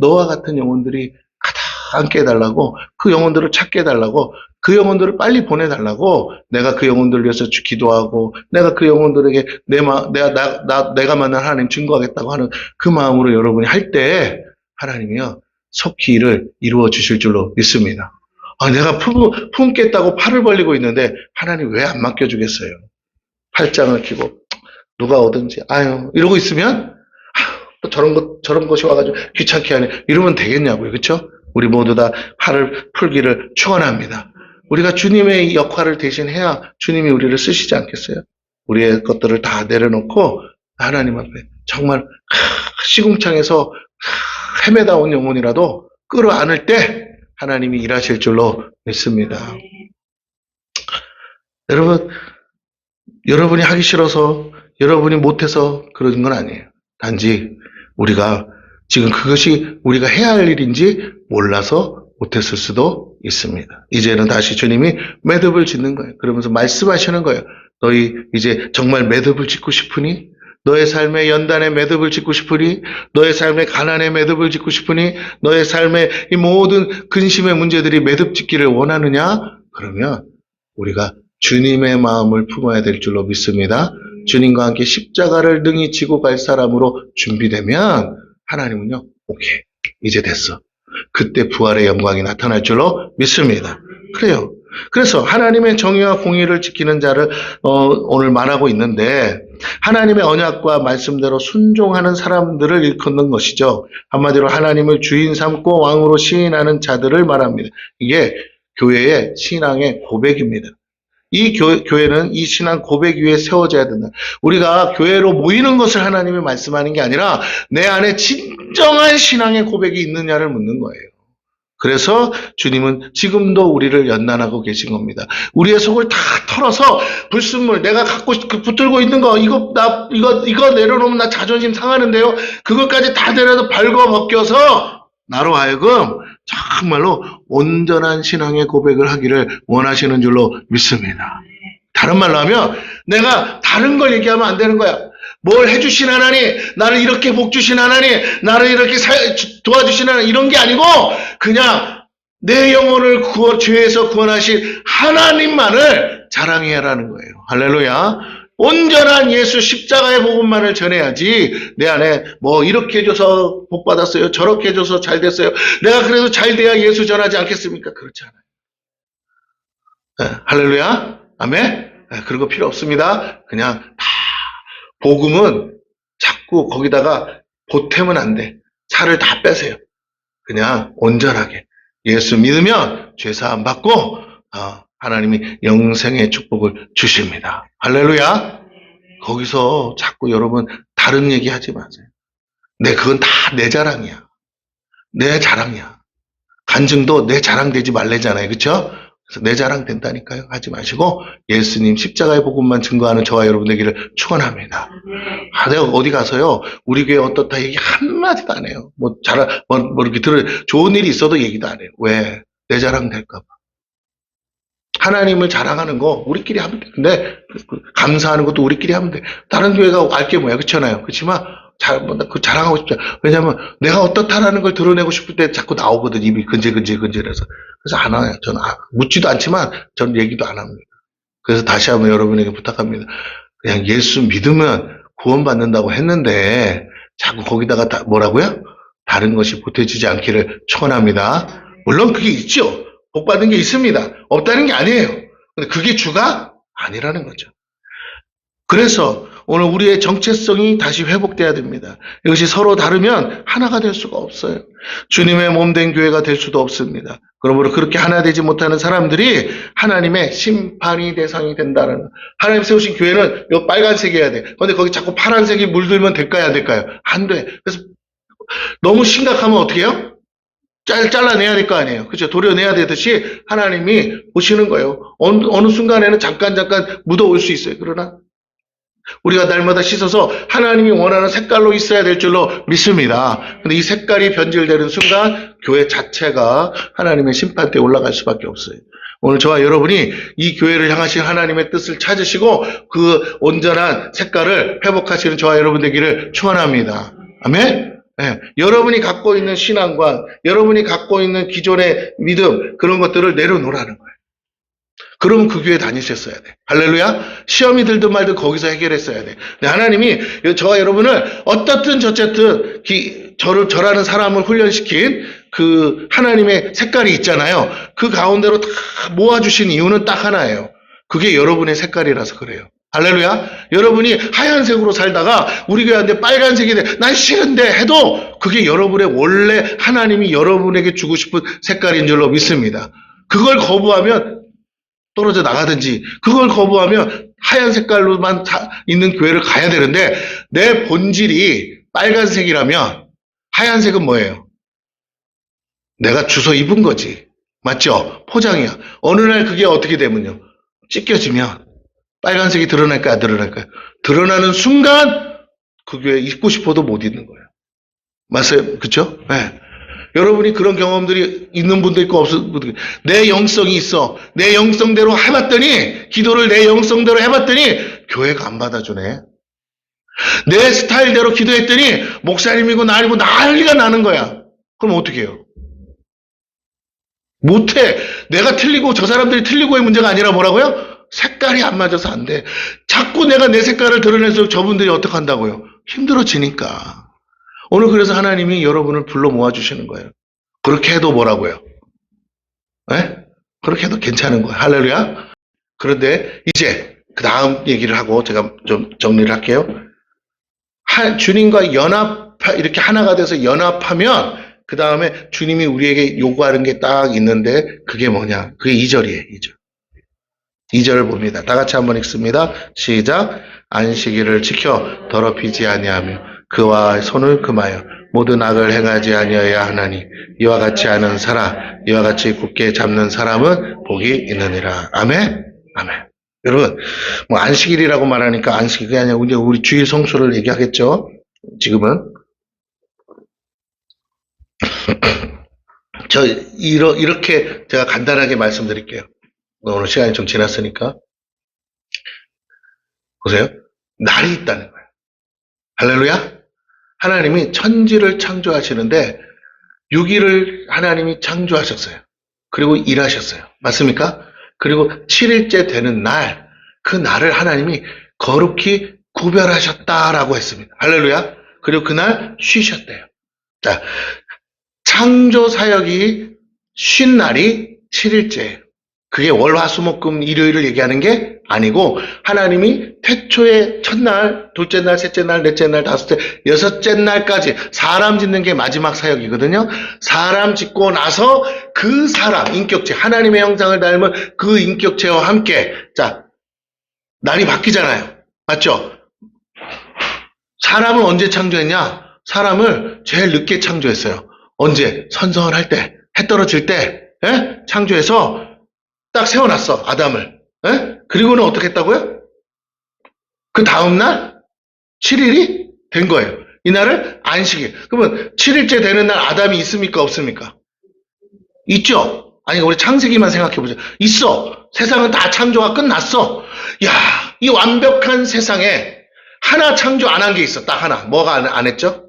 너와 같은 영혼들이 가득 함께 해달라고 그 영혼들을 찾게 해달라고 그 영혼들을 빨리 보내달라고 내가 그 영혼들을 위해서 기도하고 내가 그 영혼들에게 내가 만난 하나님 증거하겠다고 하는 그 마음으로 여러분이 할 때 하나님이요 속히 일을 이루어 주실 줄로 믿습니다. 내가 품겠다고 팔을 벌리고 있는데 하나님 왜 안 맡겨주겠어요? 팔짱을 끼고 누가 오든지 이러고 있으면 또 저런 것이 와가지고 귀찮게 하네 이러면 되겠냐고요. 그렇죠? 우리 모두 다 팔을 풀기를 축원합니다. 우리가 주님의 역할을 대신해야 주님이 우리를 쓰시지 않겠어요? 우리의 것들을 다 내려놓고 하나님 앞에 정말 시궁창에서 헤매다 온 영혼이라도 끌어안을 때 하나님이 일하실 줄로 믿습니다. 여러분이 하기 싫어서 여러분이 못해서 그러는 건 아니에요. 단지 우리가 지금 그것이 우리가 해야 할 일인지 몰라서 못했을 수도 있습니다. 이제는 다시 주님이 매듭을 짓는 거예요. 그러면서 말씀하시는 거예요. 너희 이제 정말 매듭을 짓고 싶으니? 너의 삶의 연단에 매듭을 짓고 싶으니? 너의 삶의 가난에 매듭을 짓고 싶으니? 너의 삶의 이 모든 근심의 문제들이 매듭 짓기를 원하느냐? 그러면 우리가 주님의 마음을 품어야 될 줄로 믿습니다. 주님과 함께 십자가를 능히 지고 갈 사람으로 준비되면 하나님은요, 오케이, 이제 됐어. 그때 부활의 영광이 나타날 줄로 믿습니다. 그래요. 그래서 하나님의 정의와 공의를 지키는 자를 오늘 말하고 있는데 하나님의 언약과 말씀대로 순종하는 사람들을 일컫는 것이죠. 한마디로 하나님을 주인 삼고 왕으로 시인하는 자들을 말합니다. 이게 교회의 신앙의 고백입니다. 이 교회는 이 신앙 고백 위에 세워져야 된다. 우리가 교회로 모이는 것을 하나님이 말씀하는 게 아니라 내 안에 진정한 신앙의 고백이 있느냐를 묻는 거예요. 그래서 주님은 지금도 우리를 연단하고 계신 겁니다. 우리의 속을 다 털어서 불순물, 내가 붙들고 있는 거, 이거 내려놓으면 나 자존심 상하는데요. 그것까지 다 내려서 발궈 벗겨서 나로 하여금 정말로 온전한 신앙의 고백을 하기를 원하시는 줄로 믿습니다. 다른 말로 하면 내가 다른 걸 얘기하면 안 되는 거야. 뭘 해주신 하나님, 나를 이렇게 복주신 하나님, 나를 이렇게 도와주신 하나님, 이런 게 아니고 그냥 내 영혼을 죄에서 구원하신 하나님만을 자랑해야 하는 거예요. 할렐루야. 온전한 예수 십자가의 복음만을 전해야지 내 안에 뭐 이렇게 해줘서 복 받았어요, 저렇게 해줘서 잘 됐어요, 내가 그래서 잘 돼야 예수 전하지 않겠습니까? 그렇지 않아요. 할렐루야. 아멘. 그런 거 필요 없습니다. 그냥 다 복음은 자꾸 거기다가 보태면 안 돼. 살을 다 빼세요. 그냥 온전하게 예수 믿으면 죄사함 받고 하나님이 영생의 축복을 주십니다. 할렐루야. 거기서 자꾸 여러분 다른 얘기 하지 마세요. 그건 다 내 자랑이야. 내 자랑이야. 간증도 내 자랑 되지 말래잖아요. 그렇죠? 그래서 내 자랑 된다니까요. 하지 마시고 예수님 십자가의 복음만 증거하는 저와 여러분 되기를 축원합니다. 내가 어디 가서요, 우리 교회 어떻다 얘기 한마디도 안 해요. 뭐 이렇게 좋은 일이 있어도 얘기도 안 해요. 왜? 내 자랑 될까봐. 하나님을 자랑하는 거 우리끼리 하면 돼. 근데 감사하는 것도 우리끼리 하면 돼. 다른 교회가 알게 뭐야. 그렇잖아요. 그렇지만 자랑하고 싶지 않아요. 왜냐하면 내가 어떻다라는 걸 드러내고 싶을 때 자꾸 나오거든. 입이 근질근질해서. 그래서 안 와요. 저는 묻지도 않지만 저는 얘기도 안 합니다. 그래서 다시 한번 여러분에게 부탁합니다. 그냥 예수 믿으면 구원받는다고 했는데 자꾸 거기다가 뭐라고요? 다른 것이 보태지지 않기를 축원합니다. 물론 그게 있죠. 복 받은 게 있습니다. 없다는 게 아니에요. 근데 그게 주가 아니라는 거죠. 그래서 오늘 우리의 정체성이 다시 회복돼야 됩니다. 이것이 서로 다르면 하나가 될 수가 없어요. 주님의 몸된 교회가 될 수도 없습니다. 그러므로 그렇게 하나 되지 못하는 사람들이 하나님의 심판이 대상이 된다는 거예요. 하나님 세우신 교회는 이 빨간색이어야 돼. 그런데 거기 자꾸 파란색이 물들면 될까요? 안 될까요? 안 돼. 그래서 너무 심각하면 어떻게 해요? 잘라내야 될 거 아니에요. 그렇죠? 도려내야 되듯이 하나님이 보시는 거예요. 어느 순간에는 잠깐 묻어올 수 있어요. 그러나 우리가 날마다 씻어서 하나님이 원하는 색깔로 있어야 될 줄로 믿습니다. 근데 이 색깔이 변질되는 순간 교회 자체가 하나님의 심판대에 올라갈 수밖에 없어요. 오늘 저와 여러분이 이 교회를 향하신 하나님의 뜻을 찾으시고 그 온전한 색깔을 회복하시는 저와 여러분 되기를 축원합니다. 아멘. 네, 여러분이 갖고 있는 신앙관, 여러분이 갖고 있는 기존의 믿음, 그런 것들을 내려놓으라는 거예요. 그러면 그 교회 다니셨어야 돼. 할렐루야. 시험이 들든 말든 거기서 해결했어야 돼. 근데 하나님이 저와 여러분을 어떻든 저쨌든 저라는 사람을 훈련시킨 그 하나님의 색깔이 있잖아요. 그 가운데로 다 모아주신 이유는 딱 하나예요. 그게 여러분의 색깔이라서 그래요. 할렐루야. 여러분이 하얀색으로 살다가 우리 교회한테 빨간색이 돼. 난 싫은데 해도 그게 여러분의 원래 하나님이 여러분에게 주고 싶은 색깔인 줄로 믿습니다. 그걸 거부하면 떨어져 나가든지 그걸 거부하면 하얀 색깔로만 있는 교회를 가야 되는데 내 본질이 빨간색이라면 하얀색은 뭐예요? 내가 주워 입은 거지. 맞죠? 포장이야. 어느 날 그게 어떻게 되면요? 찢겨지면 빨간색이 드러날까요? 안 드러날까요? 드러나는 순간 그 교회 입고 싶어도 못 입는 거예요. 맞아요? 그쵸? 네. 여러분이 그런 경험들이 있는 분도 있고 없는 분도 있고 내 영성이 있어. 내 영성대로 해봤더니 기도를 내 영성대로 해봤더니 교회가 안 받아주네. 내 스타일대로 기도했더니 목사님이고 나이고 난리가 나는 거야. 그럼 어떻게 해요? 못해. 내가 틀리고 저 사람들이 틀리고의 문제가 아니라 뭐라고요? 색깔이 안 맞아서 안 돼. 자꾸 내가 내 색깔을 드러낼수록 저분들이 어떻게 한다고요? 힘들어지니까. 오늘 그래서 하나님이 여러분을 불러 모아주시는 거예요. 그렇게 해도 뭐라고요? 네? 그렇게 해도 괜찮은 거예요. 할렐루야. 그런데 이제 그 다음 얘기를 하고 제가 좀 정리를 할게요. 주님과 이렇게 하나가 돼서 연합하면 그 다음에 주님이 우리에게 요구하는 게 딱 있는데 그게 뭐냐? 그게 2절이에요. 2절. 2절을 봅니다. 다 같이 한번 읽습니다. 시작. 안식일을 지켜 더럽히지 아니하며 그와 손을 금하여 모든 악을 행하지 아니하여야 하나니 이와 같이 하는 사람, 이와 같이 굳게 잡는 사람은 복이 있느니라. 아멘. 아멘. 여러분, 뭐 안식일이라고 말하니까 안식일이 아니라 우리 주일 성수를 얘기하겠죠. 지금은 이렇게 제가 간단하게 말씀드릴게요. 오늘 시간이 좀 지났으니까. 보세요. 날이 있다는 거예요. 할렐루야. 하나님이 천지를 창조하시는데 6일을 하나님이 창조하셨어요. 그리고 일하셨어요. 맞습니까? 그리고 7일째 되는 날, 그 날을 하나님이 거룩히 구별하셨다라고 했습니다. 할렐루야. 그리고 그날 쉬셨대요. 자, 창조 사역이 쉰 날이 7일째예요. 그게 월, 화, 수, 목, 금, 일요일을 얘기하는 게 아니고 하나님이 태초의 첫날, 둘째 날, 셋째 날, 넷째 날, 다섯째, 여섯째 날까지 사람 짓는 게 마지막 사역이거든요. 사람 짓고 나서 그 사람, 인격체, 하나님의 형상을 닮은 그 인격체와 함께 자, 날이 바뀌잖아요. 맞죠? 사람을 언제 창조했냐? 사람을 제일 늦게 창조했어요. 언제? 선선할 때, 해 떨어질 때 창조해서 딱 세워놨어, 아담을. 그리고는 어떻게 했다고요? 그 다음날 7일이 된 거예요. 이날을 안식일. 그러면 7일째 되는 날 아담이 있습니까? 없습니까? 있죠? 아니, 우리 창세기만 생각해보자. 있어. 세상은 다 창조가 끝났어. 야, 이 완벽한 세상에 하나 창조 안 한 게 있어. 딱 하나. 뭐가 안 했죠?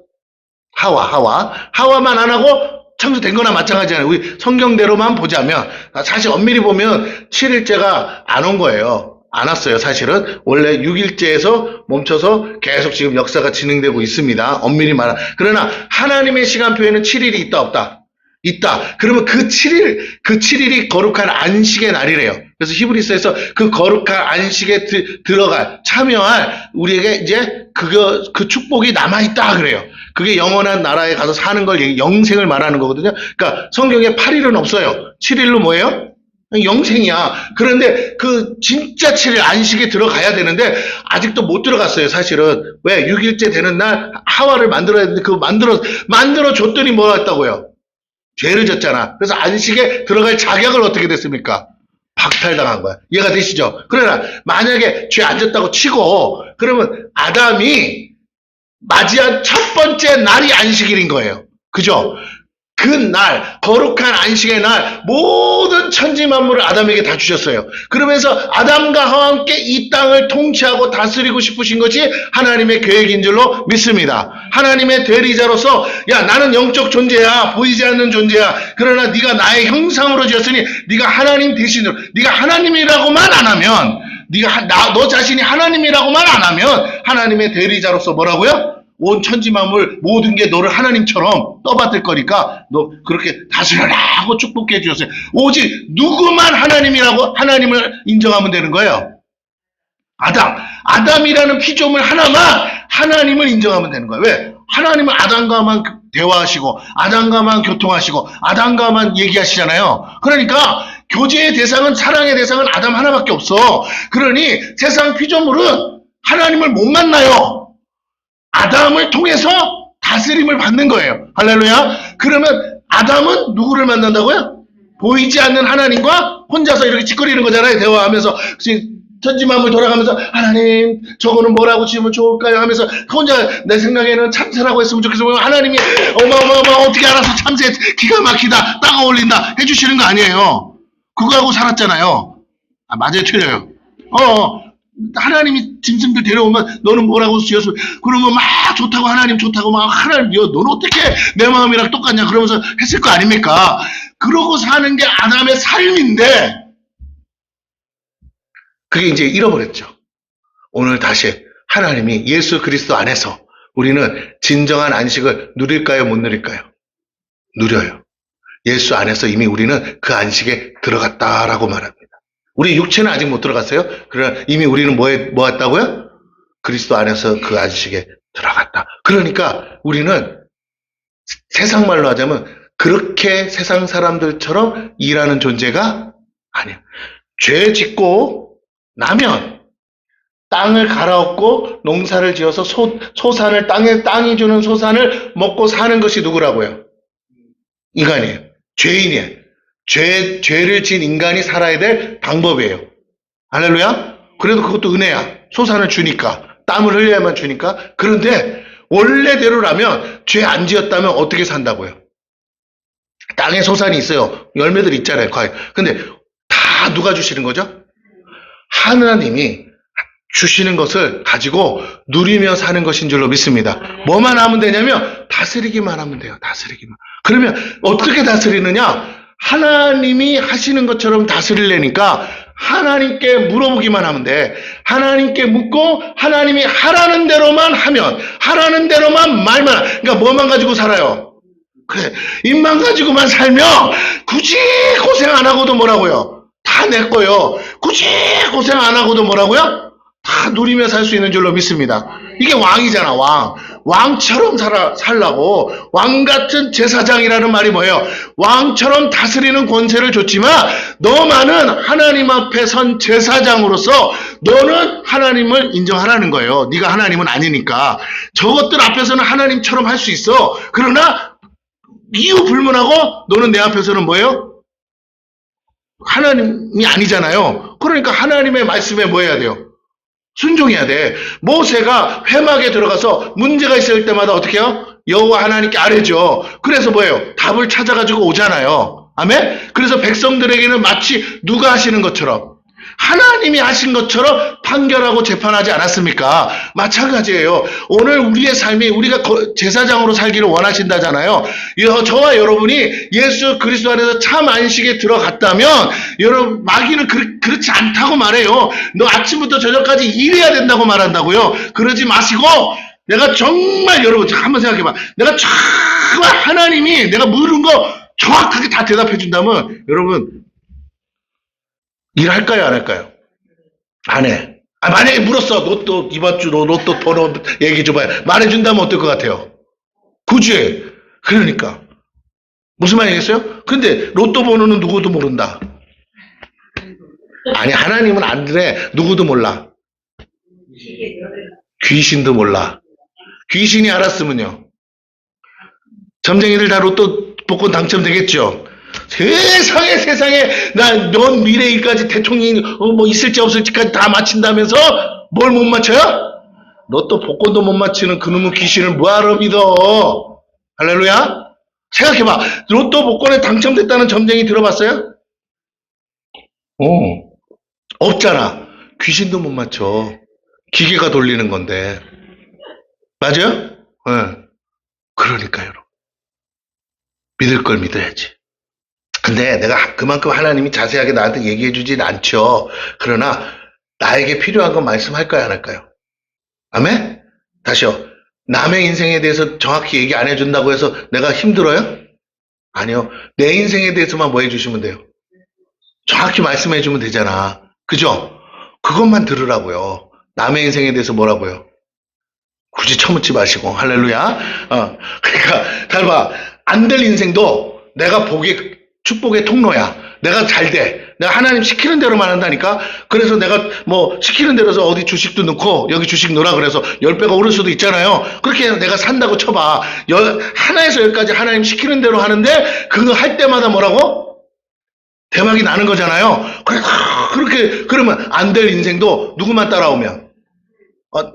하와만 안 하고 창조된 거나 마찬가지잖아요. 우리 성경대로만 보자면 사실 엄밀히 보면 7일째가 안 온 거예요. 안 왔어요. 사실은 원래 6일째에서 멈춰서 계속 지금 역사가 진행되고 있습니다. 엄밀히 말하면. 그러나 하나님의 시간표에는 7일이 있다 없다? 있다. 그러면 그 7일이 거룩한 안식의 날이래요. 그래서 히브리서에서 그 거룩한 안식에 들어갈, 참여할 우리에게 이제 그 축복이 남아있다 그래요. 그게 영원한 나라에 가서 사는 걸 영생을 말하는 거거든요. 그러니까 성경에 8일은 없어요. 7일로 뭐예요? 영생이야. 그런데 그 진짜 7일 안식에 들어가야 되는데 아직도 못 들어갔어요. 사실은. 왜? 6일째 되는 날 하와를 만들어야 되는데 그거 만들어 줬더니 뭐 했다고요? 죄를 졌잖아. 그래서 안식에 들어갈 자격을 어떻게 됐습니까? 박탈당한 거야. 이해가 되시죠? 그러나 만약에 죄 안 졌다고 치고 그러면 아담이 맞이한 첫 번째 날이 안식일인 거예요. 그죠? 그 날, 거룩한 안식의 날, 모든 천지 만물을 아담에게 다 주셨어요. 그러면서 아담과 하와 함께 이 땅을 통치하고 다스리고 싶으신 것이 하나님의 계획인 줄로 믿습니다. 하나님의 대리자로서 야, 나는 영적 존재야, 보이지 않는 존재야. 그러나 네가 나의 형상으로 지었으니 네가 하나님 대신으로, 네가 하나님이라고만 안 하면, 너 자신이 하나님이라고만 안 하면 하나님의 대리자로서 뭐라고요? 온 천지 만물 모든 게 너를 하나님처럼 떠받들 거니까 너 그렇게 다스려라 하고 축복해 주셨어요. 오직 누구만 하나님을 인정하면 되는 거예요. 아담이라는 피조물 하나만 하나님을 인정하면 되는 거예요. 왜? 하나님은 아담과만 대화하시고 아담과만 교통하시고 아담과만 얘기하시잖아요. 그러니까 교제의 대상은, 사랑의 대상은 아담 하나밖에 없어. 그러니 세상 피조물은 하나님을 못 만나요. 아담을 통해서 다스림을 받는 거예요. 할렐루야. 그러면 아담은 누구를 만난다고요? 보이지 않는 하나님과 혼자서 이렇게 짓거리는 거잖아요. 대화하면서 천지만물 돌아가면서 하나님 저거는 뭐라고 지으면 좋을까요 하면서 혼자 내 생각에는 참새라고 했으면 좋겠어. 하나님이 어마어마어마 어떻게 알아서 참새 기가 막히다 딱 어울린다 해주시는 거 아니에요. 그거 하고 살았잖아요. 맞아요, 틀려요. 하나님이 짐승들 데려오면 너는 뭐라고 지었어? 그러면 막 좋다고 하나님 좋다고 막 하나님 너는 어떻게 내 마음이랑 똑같냐 그러면서 했을 거 아닙니까? 그러고 사는 게 아담의 삶인데 그게 이제 잃어버렸죠. 오늘 다시 하나님이 예수 그리스도 안에서 우리는 진정한 안식을 누릴까요? 못 누릴까요? 누려요. 예수 안에서 이미 우리는 그 안식에 들어갔다라고 말합니다. 우리 육체는 아직 못 들어갔어요. 그러나 이미 우리는 뭐 했다고요? 그리스도 안에서 그 안식에 들어갔다. 그러니까 우리는 세상 말로 하자면 그렇게 세상 사람들처럼 일하는 존재가 아니야. 죄 짓고 나면 땅을 갈아엎고 농사를 지어서 소산을 땅이 주는 소산을 먹고 사는 것이 누구라고요? 인간이에요. 죄인이에요. 죄를 지은 인간이 살아야 될 방법이에요. 할렐루야? 그래도 그것도 은혜야. 소산을 주니까. 땀을 흘려야만 주니까. 그런데 원래대로라면 죄 안 지었다면 어떻게 산다고요? 땅에 소산이 있어요. 열매들 있잖아요. 과일. 근데 다 누가 주시는 거죠? 하나님이 주시는 것을 가지고 누리며 사는 것인 줄로 믿습니다. 뭐만 하면 되냐면 다스리기만 하면 돼요. 다스리기만. 그러면 어떻게 다스리느냐? 하나님이 하시는 것처럼 다스리려니까 하나님께 물어보기만 하면 돼. 하나님께 묻고 하나님이 하라는 대로만 하면, 하라는 대로만 말만. 그러니까 뭐만 가지고 살아요? 그래, 입만 가지고만 살면 굳이 고생 안 하고도 뭐라고요? 다 내 거요. 굳이 고생 안 하고도 뭐라고요? 다 누리며 살 수 있는 줄로 믿습니다. 이게 왕이잖아, 왕. 왕처럼 살라고. 왕 같은 제사장이라는 말이 뭐예요? 왕처럼 다스리는 권세를 줬지만 너만은 하나님 앞에 선 제사장으로서 너는 하나님을 인정하라는 거예요. 네가 하나님은 아니니까. 저것들 앞에서는 하나님처럼 할 수 있어. 그러나 이유 불문하고 너는 내 앞에서는 뭐예요? 하나님이 아니잖아요. 그러니까 하나님의 말씀에 뭐 해야 돼요? 순종해야 돼. 모세가 회막에 들어가서 문제가 있을 때마다 어떻게 해요? 여호와 하나님께 아뢰죠. 그래서 뭐예요? 답을 찾아가지고 오잖아요. 아멘? 그래서 백성들에게는 마치 누가 하시는 것처럼 하나님이 하신 것처럼 판결하고 재판하지 않았습니까? 마찬가지예요. 오늘 우리의 삶이 우리가 제사장으로 살기를 원하신다잖아요. 저와 여러분이 예수 그리스도 안에서 참 안식에 들어갔다면 여러분 마귀는 그렇지 않다고 말해요. 너 아침부터 저녁까지 일해야 된다고 말한다고요. 그러지 마시고 내가 정말 여러분 한번 생각해봐. 내가 정말 하나님이 내가 물은 거 정확하게 다 대답해 준다면 여러분 일할까요, 안 할까요? 안 해. 만약에 물었어. 로또, 이번 주 로또 번호 얘기 줘봐요. 말해준다면 어떨 것 같아요? 굳이. 그러니까. 무슨 말이겠어요? 근데 로또 번호는 누구도 모른다. 아니, 하나님은 안 그래. 누구도 몰라. 귀신도 몰라. 귀신이 알았으면요. 점쟁이들 다 로또 복권 당첨되겠죠? 세상에 넌 미래 일까지 대통령이 뭐 있을지 없을지까지 다 맞힌다면서 뭘 못 맞춰요? 로또 복권도 못 맞히는 그놈의 귀신을 뭐하러 믿어? 할렐루야? 생각해봐. 로또 복권에 당첨됐다는 점쟁이 들어봤어요? 없잖아. 귀신도 못 맞춰. 기계가 돌리는 건데. 맞아요? 네. 그러니까 여러분. 믿을 걸 믿어야지. 근데 내가 그만큼 하나님이 자세하게 나한테 얘기해 주진 않죠. 그러나 나에게 필요한 건 말씀할까요, 안 할까요? 아멘? 다시요. 남의 인생에 대해서 정확히 얘기 안 해준다고 해서 내가 힘들어요? 아니요. 내 인생에 대해서만 뭐 해주시면 돼요? 정확히 말씀해주면 되잖아. 그죠? 그것만 들으라고요. 남의 인생에 대해서 뭐라고요? 굳이 처묻지 마시고. 할렐루야. 그러니까 잘 봐. 안 될 인생도 내가 복의 축복의 통로야. 내가 잘 돼. 내가 하나님 시키는 대로만 한다니까. 그래서 내가 뭐 시키는 대로서 어디 주식도 넣고 여기 주식 넣으라 그래서 10배가 오를 수도 있잖아요. 그렇게 내가 산다고 쳐봐. 하나에서 열까지 하나님 시키는 대로 하는데 그거 할 때마다 뭐라고? 대박이 나는 거잖아요. 그렇게 그러면 안 될 인생도 누구만 따라오면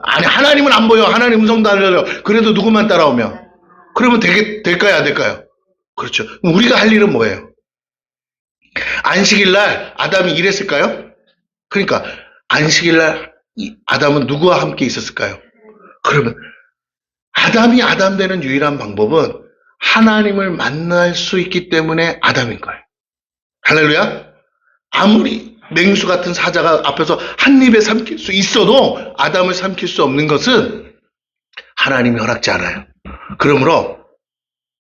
아니 하나님은 안 보여. 하나님 음성도 안 들려. 그래도 누구만 따라오면 그러면 될까요 안 될까요? 그렇죠. 우리가 할 일은 뭐예요? 안식일 날 아담이 일했을까요? 그러니까 안식일 날 아담은 누구와 함께 있었을까요? 그러면 아담이 아담 되는 유일한 방법은 하나님을 만날 수 있기 때문에 아담인 거예요. 할렐루야. 아무리 맹수 같은 사자가 앞에서 한 입에 삼킬 수 있어도 아담을 삼킬 수 없는 것은 하나님이 허락지 않아요. 그러므로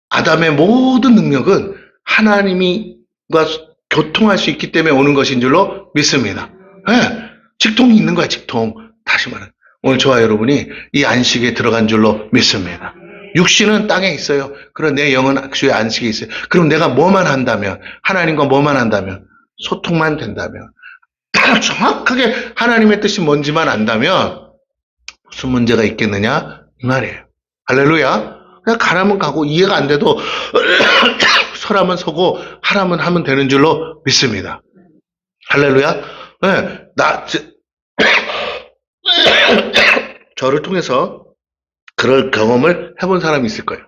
아담의 모든 능력은 하나님과 교통할 수 있기 때문에 오는 것인 줄로 믿습니다. 네, 직통이 있는 거야, 직통. 다시 말해. 오늘 저와 여러분이 이 안식에 들어간 줄로 믿습니다. 육신은 땅에 있어요. 그럼 내 영은 주의 안식에 있어요. 그럼 내가 뭐만 한다면, 하나님과 뭐만 한다면, 소통만 된다면, 정확하게 하나님의 뜻이 뭔지만 안다면, 무슨 문제가 있겠느냐? 이 말이에요. 할렐루야. 그냥 가라면 가고, 이해가 안 돼도, 서라면 서고, 하라면 하면 되는 줄로 믿습니다. 할렐루야. 네, 저를 통해서 그럴 경험을 해본 사람이 있을 거예요.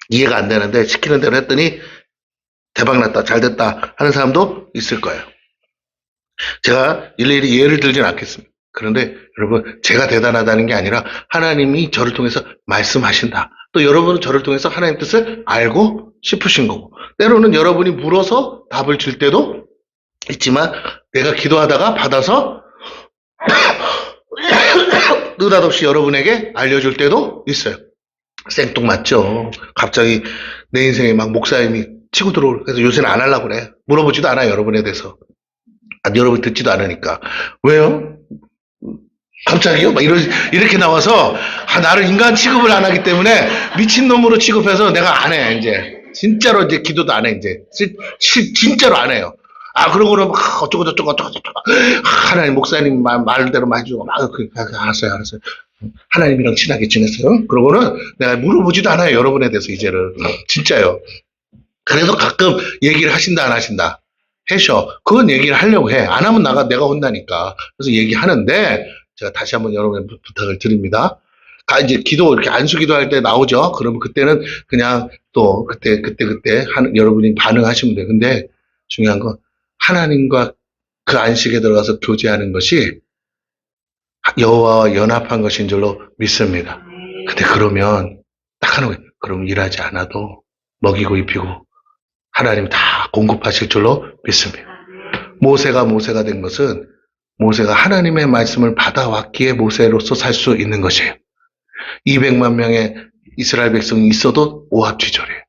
이해가 안 되는데 시키는 대로 했더니 대박났다, 잘됐다 하는 사람도 있을 거예요. 제가 일일이 예를 들진 않겠습니다. 그런데 여러분, 제가 대단하다는 게 아니라 하나님이 저를 통해서 말씀하신다. 또 여러분은 저를 통해서 하나님 뜻을 알고 싶으신 거고, 때로는 여러분이 물어서 답을 줄 때도 있지만 내가 기도하다가 받아서 느닷없이 여러분에게 알려줄 때도 있어요. 생뚱맞죠. 갑자기 내 인생에 막 목사님이 치고 들어올. 그래서 요새는 안 하려고 그래. 물어보지도 않아요, 여러분에 대해서. 여러분 듣지도 않으니까. 왜요? 갑자기요? 막 이렇게 나와서 나를 인간 취급을 안 하기 때문에 미친놈으로 취급해서 내가 안 해, 이제. 진짜로 이제 기도도 안 해, 이제. 진짜로 안 해요. 그러고는 막 어쩌고. 하나님 목사님 말대로 해주고, 알았어요. 하나님이랑 친하게 지냈어요. 그러고는 내가 물어보지도 않아요, 여러분에 대해서, 이제는. 진짜요. 그래서 가끔 얘기를 하신다, 안 하신다. 해셔. 그건 얘기를 하려고 해. 안 하면 내가 혼나니까. 그래서 얘기하는데, 제가 다시 한번 여러분의 부탁을 드립니다. 이제 기도, 이렇게 안수기도 할 때 나오죠? 그러면 그때는 그냥 또, 그때, 여러분이 반응하시면 돼요. 근데 중요한 건, 하나님과 그 안식에 들어가서 교제하는 것이 여호와와 연합한 것인 줄로 믿습니다. 근데 그러면 딱 하는 거예요. 그럼 일하지 않아도 먹이고 입히고 하나님 다 공급하실 줄로 믿습니다. 모세가 된 것은 모세가 하나님의 말씀을 받아왔기에 모세로서 살 수 있는 것이에요. 200만 명의 이스라엘 백성이 있어도 오합지졸이에요.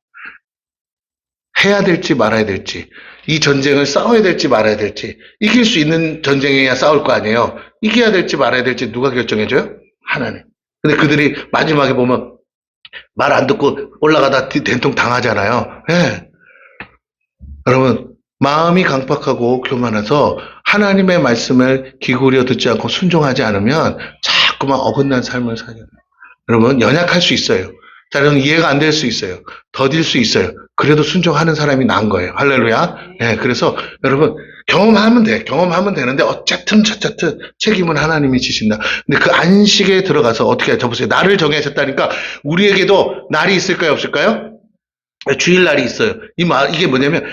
해야 될지 말아야 될지, 이 전쟁을 싸워야 될지 말아야 될지, 이길 수 있는 전쟁이야 싸울 거 아니에요. 이겨야 될지 말아야 될지 누가 결정해줘요? 하나님. 근데 그들이 마지막에 보면 말 안 듣고 올라가다 된통 당하잖아요. 네. 여러분, 마음이 강팍하고 교만해서 하나님의 말씀을 기울여 듣지 않고 순종하지 않으면 자꾸만 어긋난 삶을 살게 돼요. 여러분, 연약할 수 있어요. 다른 이해가 안 될 수 있어요. 더딜 수 있어요. 그래도 순종하는 사람이 나은 거예요. 할렐루야. 네, 그래서 여러분 경험하면 돼. 경험하면 되는데 어쨌든 책임은 하나님이 지신다. 근데 그 안식에 들어가서 어떻게 해보세요. 날을 정하셨다니까 우리에게도 날이 있을까요, 없을까요? 주일날이 있어요. 이게 뭐냐면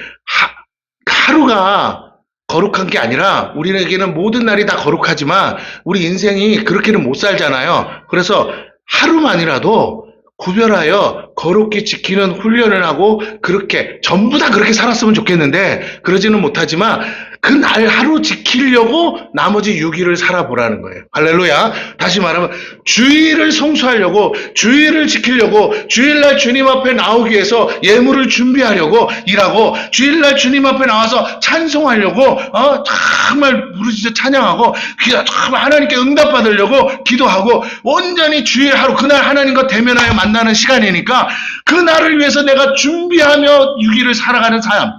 하루가 거룩한 게 아니라 우리에게는 모든 날이 다 거룩하지만 우리 인생이 그렇게는 못 살잖아요. 그래서 하루만이라도 구별하여 거룩히 지키는 훈련을 하고 그렇게 전부 다 그렇게 살았으면 좋겠는데 그러지는 못하지만 그 날 하루 지키려고 나머지 6일을 살아보라는 거예요. 할렐루야. 다시 말하면 주일을 성수하려고, 주일을 지키려고, 주일날 주님 앞에 나오기 위해서 예물을 준비하려고 일하고, 주일날 주님 앞에 나와서 찬송하려고 정말 부르짖어 찬양하고, 정말 하나님께 응답받으려고 기도하고, 온전히 주일 하루 그날 하나님과 대면하여 만나는 시간이니까 그날을 위해서 내가 준비하며 6일을 살아가는 삶,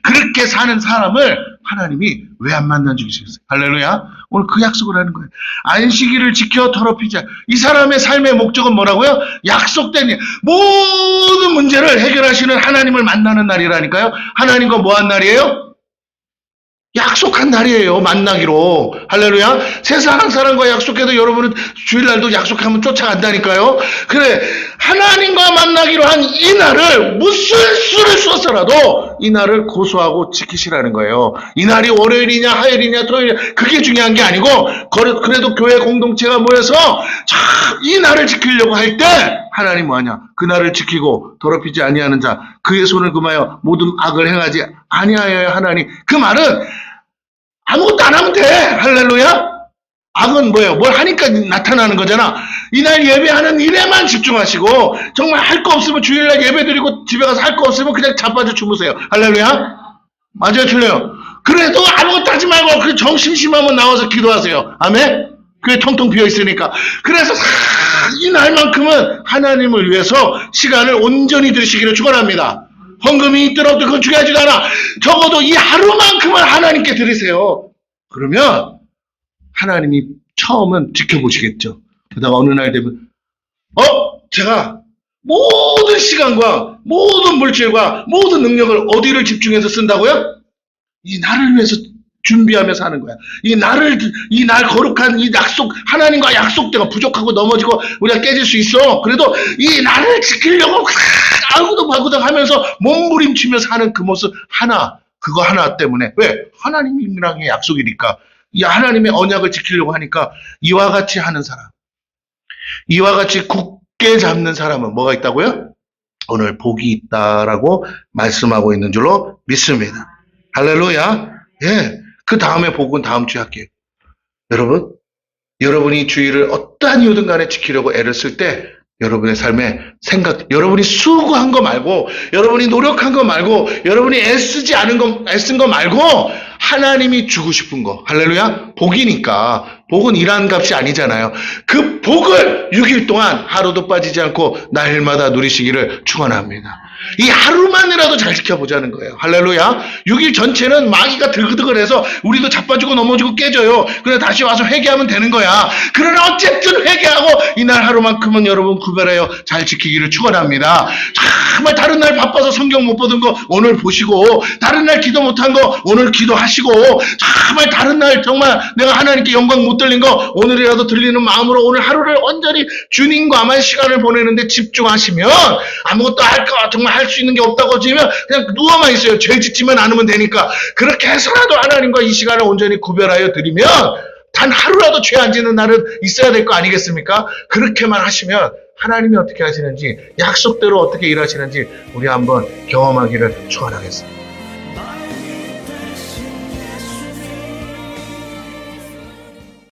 그렇게 사는 사람을 하나님이 왜 안 만나 주시겠어요? 할렐루야. 오늘 그 약속을 하는 거예요. 안식일을 지켜 더럽히자. 이 사람의 삶의 목적은 뭐라고요? 약속된 일. 모든 문제를 해결하시는 하나님을 만나는 날이라니까요. 하나님과 뭐 한 날이에요? 약속한 날이에요. 만나기로. 할렐루야. 세상 사람과 약속해도 여러분은 주일날도 약속하면 쫓아간다니까요. 그래, 하나님과 만나기로 한 이 날을 무슨 수를 써서라도 이 날을 고수하고 지키시라는 거예요. 이 날이 월요일이냐 화요일이냐 토요일이냐 그게 중요한 게 아니고, 그래도 교회 공동체가 모여서 이 날을 지키려고 할 때 하나님 뭐하냐? 그 날을 지키고 더럽히지 아니하는 자, 그의 손을 금하여 모든 악을 행하지 아니하여야 하나니. 그 말은 아무것도 안 하면 돼. 할렐루야. 악은 뭐예요? 뭘 하니까 나타나는 거잖아. 이날 예배하는 일에만 집중하시고, 정말 할 거 없으면 주일날 예배 드리고 집에 가서 할 거 없으면 그냥 자빠져 주무세요. 할렐루야. 맞아요, 틀려요? 그래도 아무것도 하지 말고 그 정심심하면 나와서 기도하세요. 아멘. 그게 통통 비어 있으니까. 그래서 이 날만큼은 하나님을 위해서 시간을 온전히 들이시기를 축원합니다. 헌금이 있더라도 그건 중요하지도 않아. 적어도 이 하루만큼은 하나님께 드리세요. 그러면 하나님이 처음은 지켜보시겠죠. 그러다가 어느 날 되면 제가 모든 시간과 모든 물질과 모든 능력을 어디를 집중해서 쓴다고요? 이 나를 위해서 준비하며 사는 거야. 이 날 거룩한 이 약속, 하나님과 약속대가 부족하고 넘어지고 우리가 깨질 수 있어. 그래도 이 날을 지키려고 아구덕 하면서 몸부림치며 사는 그 모습 그거 하나 때문에. 왜? 하나님이랑의 약속이니까. 이 하나님의 언약을 지키려고 하니까 이와 같이 하는 사람, 이와 같이 굳게 잡는 사람은 뭐가 있다고요? 오늘 복이 있다라고 말씀하고 있는 줄로 믿습니다. 할렐루야. 예. 그 다음에 복은 다음 주에 할게요. 여러분이 주의를 어떠한 이유든 간에 지키려고 애를 쓸 때 여러분의 삶에 여러분이 수고한 거 말고, 여러분이 노력한 거 말고, 여러분이 애쓴 거 말고, 하나님이 주고 싶은 거. 할렐루야. 복이니까. 복은 일하는 값이 아니잖아요. 그 복을 6일 동안 하루도 빠지지 않고 날마다 누리시기를 축원합니다. 이 하루만이라도 잘 지켜보자는 거예요. 할렐루야. 6일 전체는 마귀가 들그득을 우리도 자빠지고 넘어지고 깨져요. 그래 다시 와서 회개하면 되는 거야. 그러나 어쨌든 회개하고 이날 하루만큼은 여러분 구별하여 잘 지키기를 축원합니다. 정말 다른 날 바빠서 성경 못 보던 거 오늘 보시고, 다른 날 기도 못한 거 오늘 기도하시고, 정말 다른 날 정말 내가 하나님께 영광 못 들린 거 오늘이라도 들리는 마음으로 오늘 하루를 온전히 주님과만 시간을 보내는데 집중하시면 아무것도 정말 할 수 있는 게 없다고 지면 그냥 누워만 있어요. 죄 짓지만 않으면 되니까. 그렇게 해서라도 하나님과 이 시간을 온전히 구별하여 드리면 단 하루라도 죄 안 짓는 날은 있어야 될 거 아니겠습니까? 그렇게만 하시면 하나님이 어떻게 하시는지, 약속대로 어떻게 일하시는지 우리 한번 경험하기를 축원하겠습니다.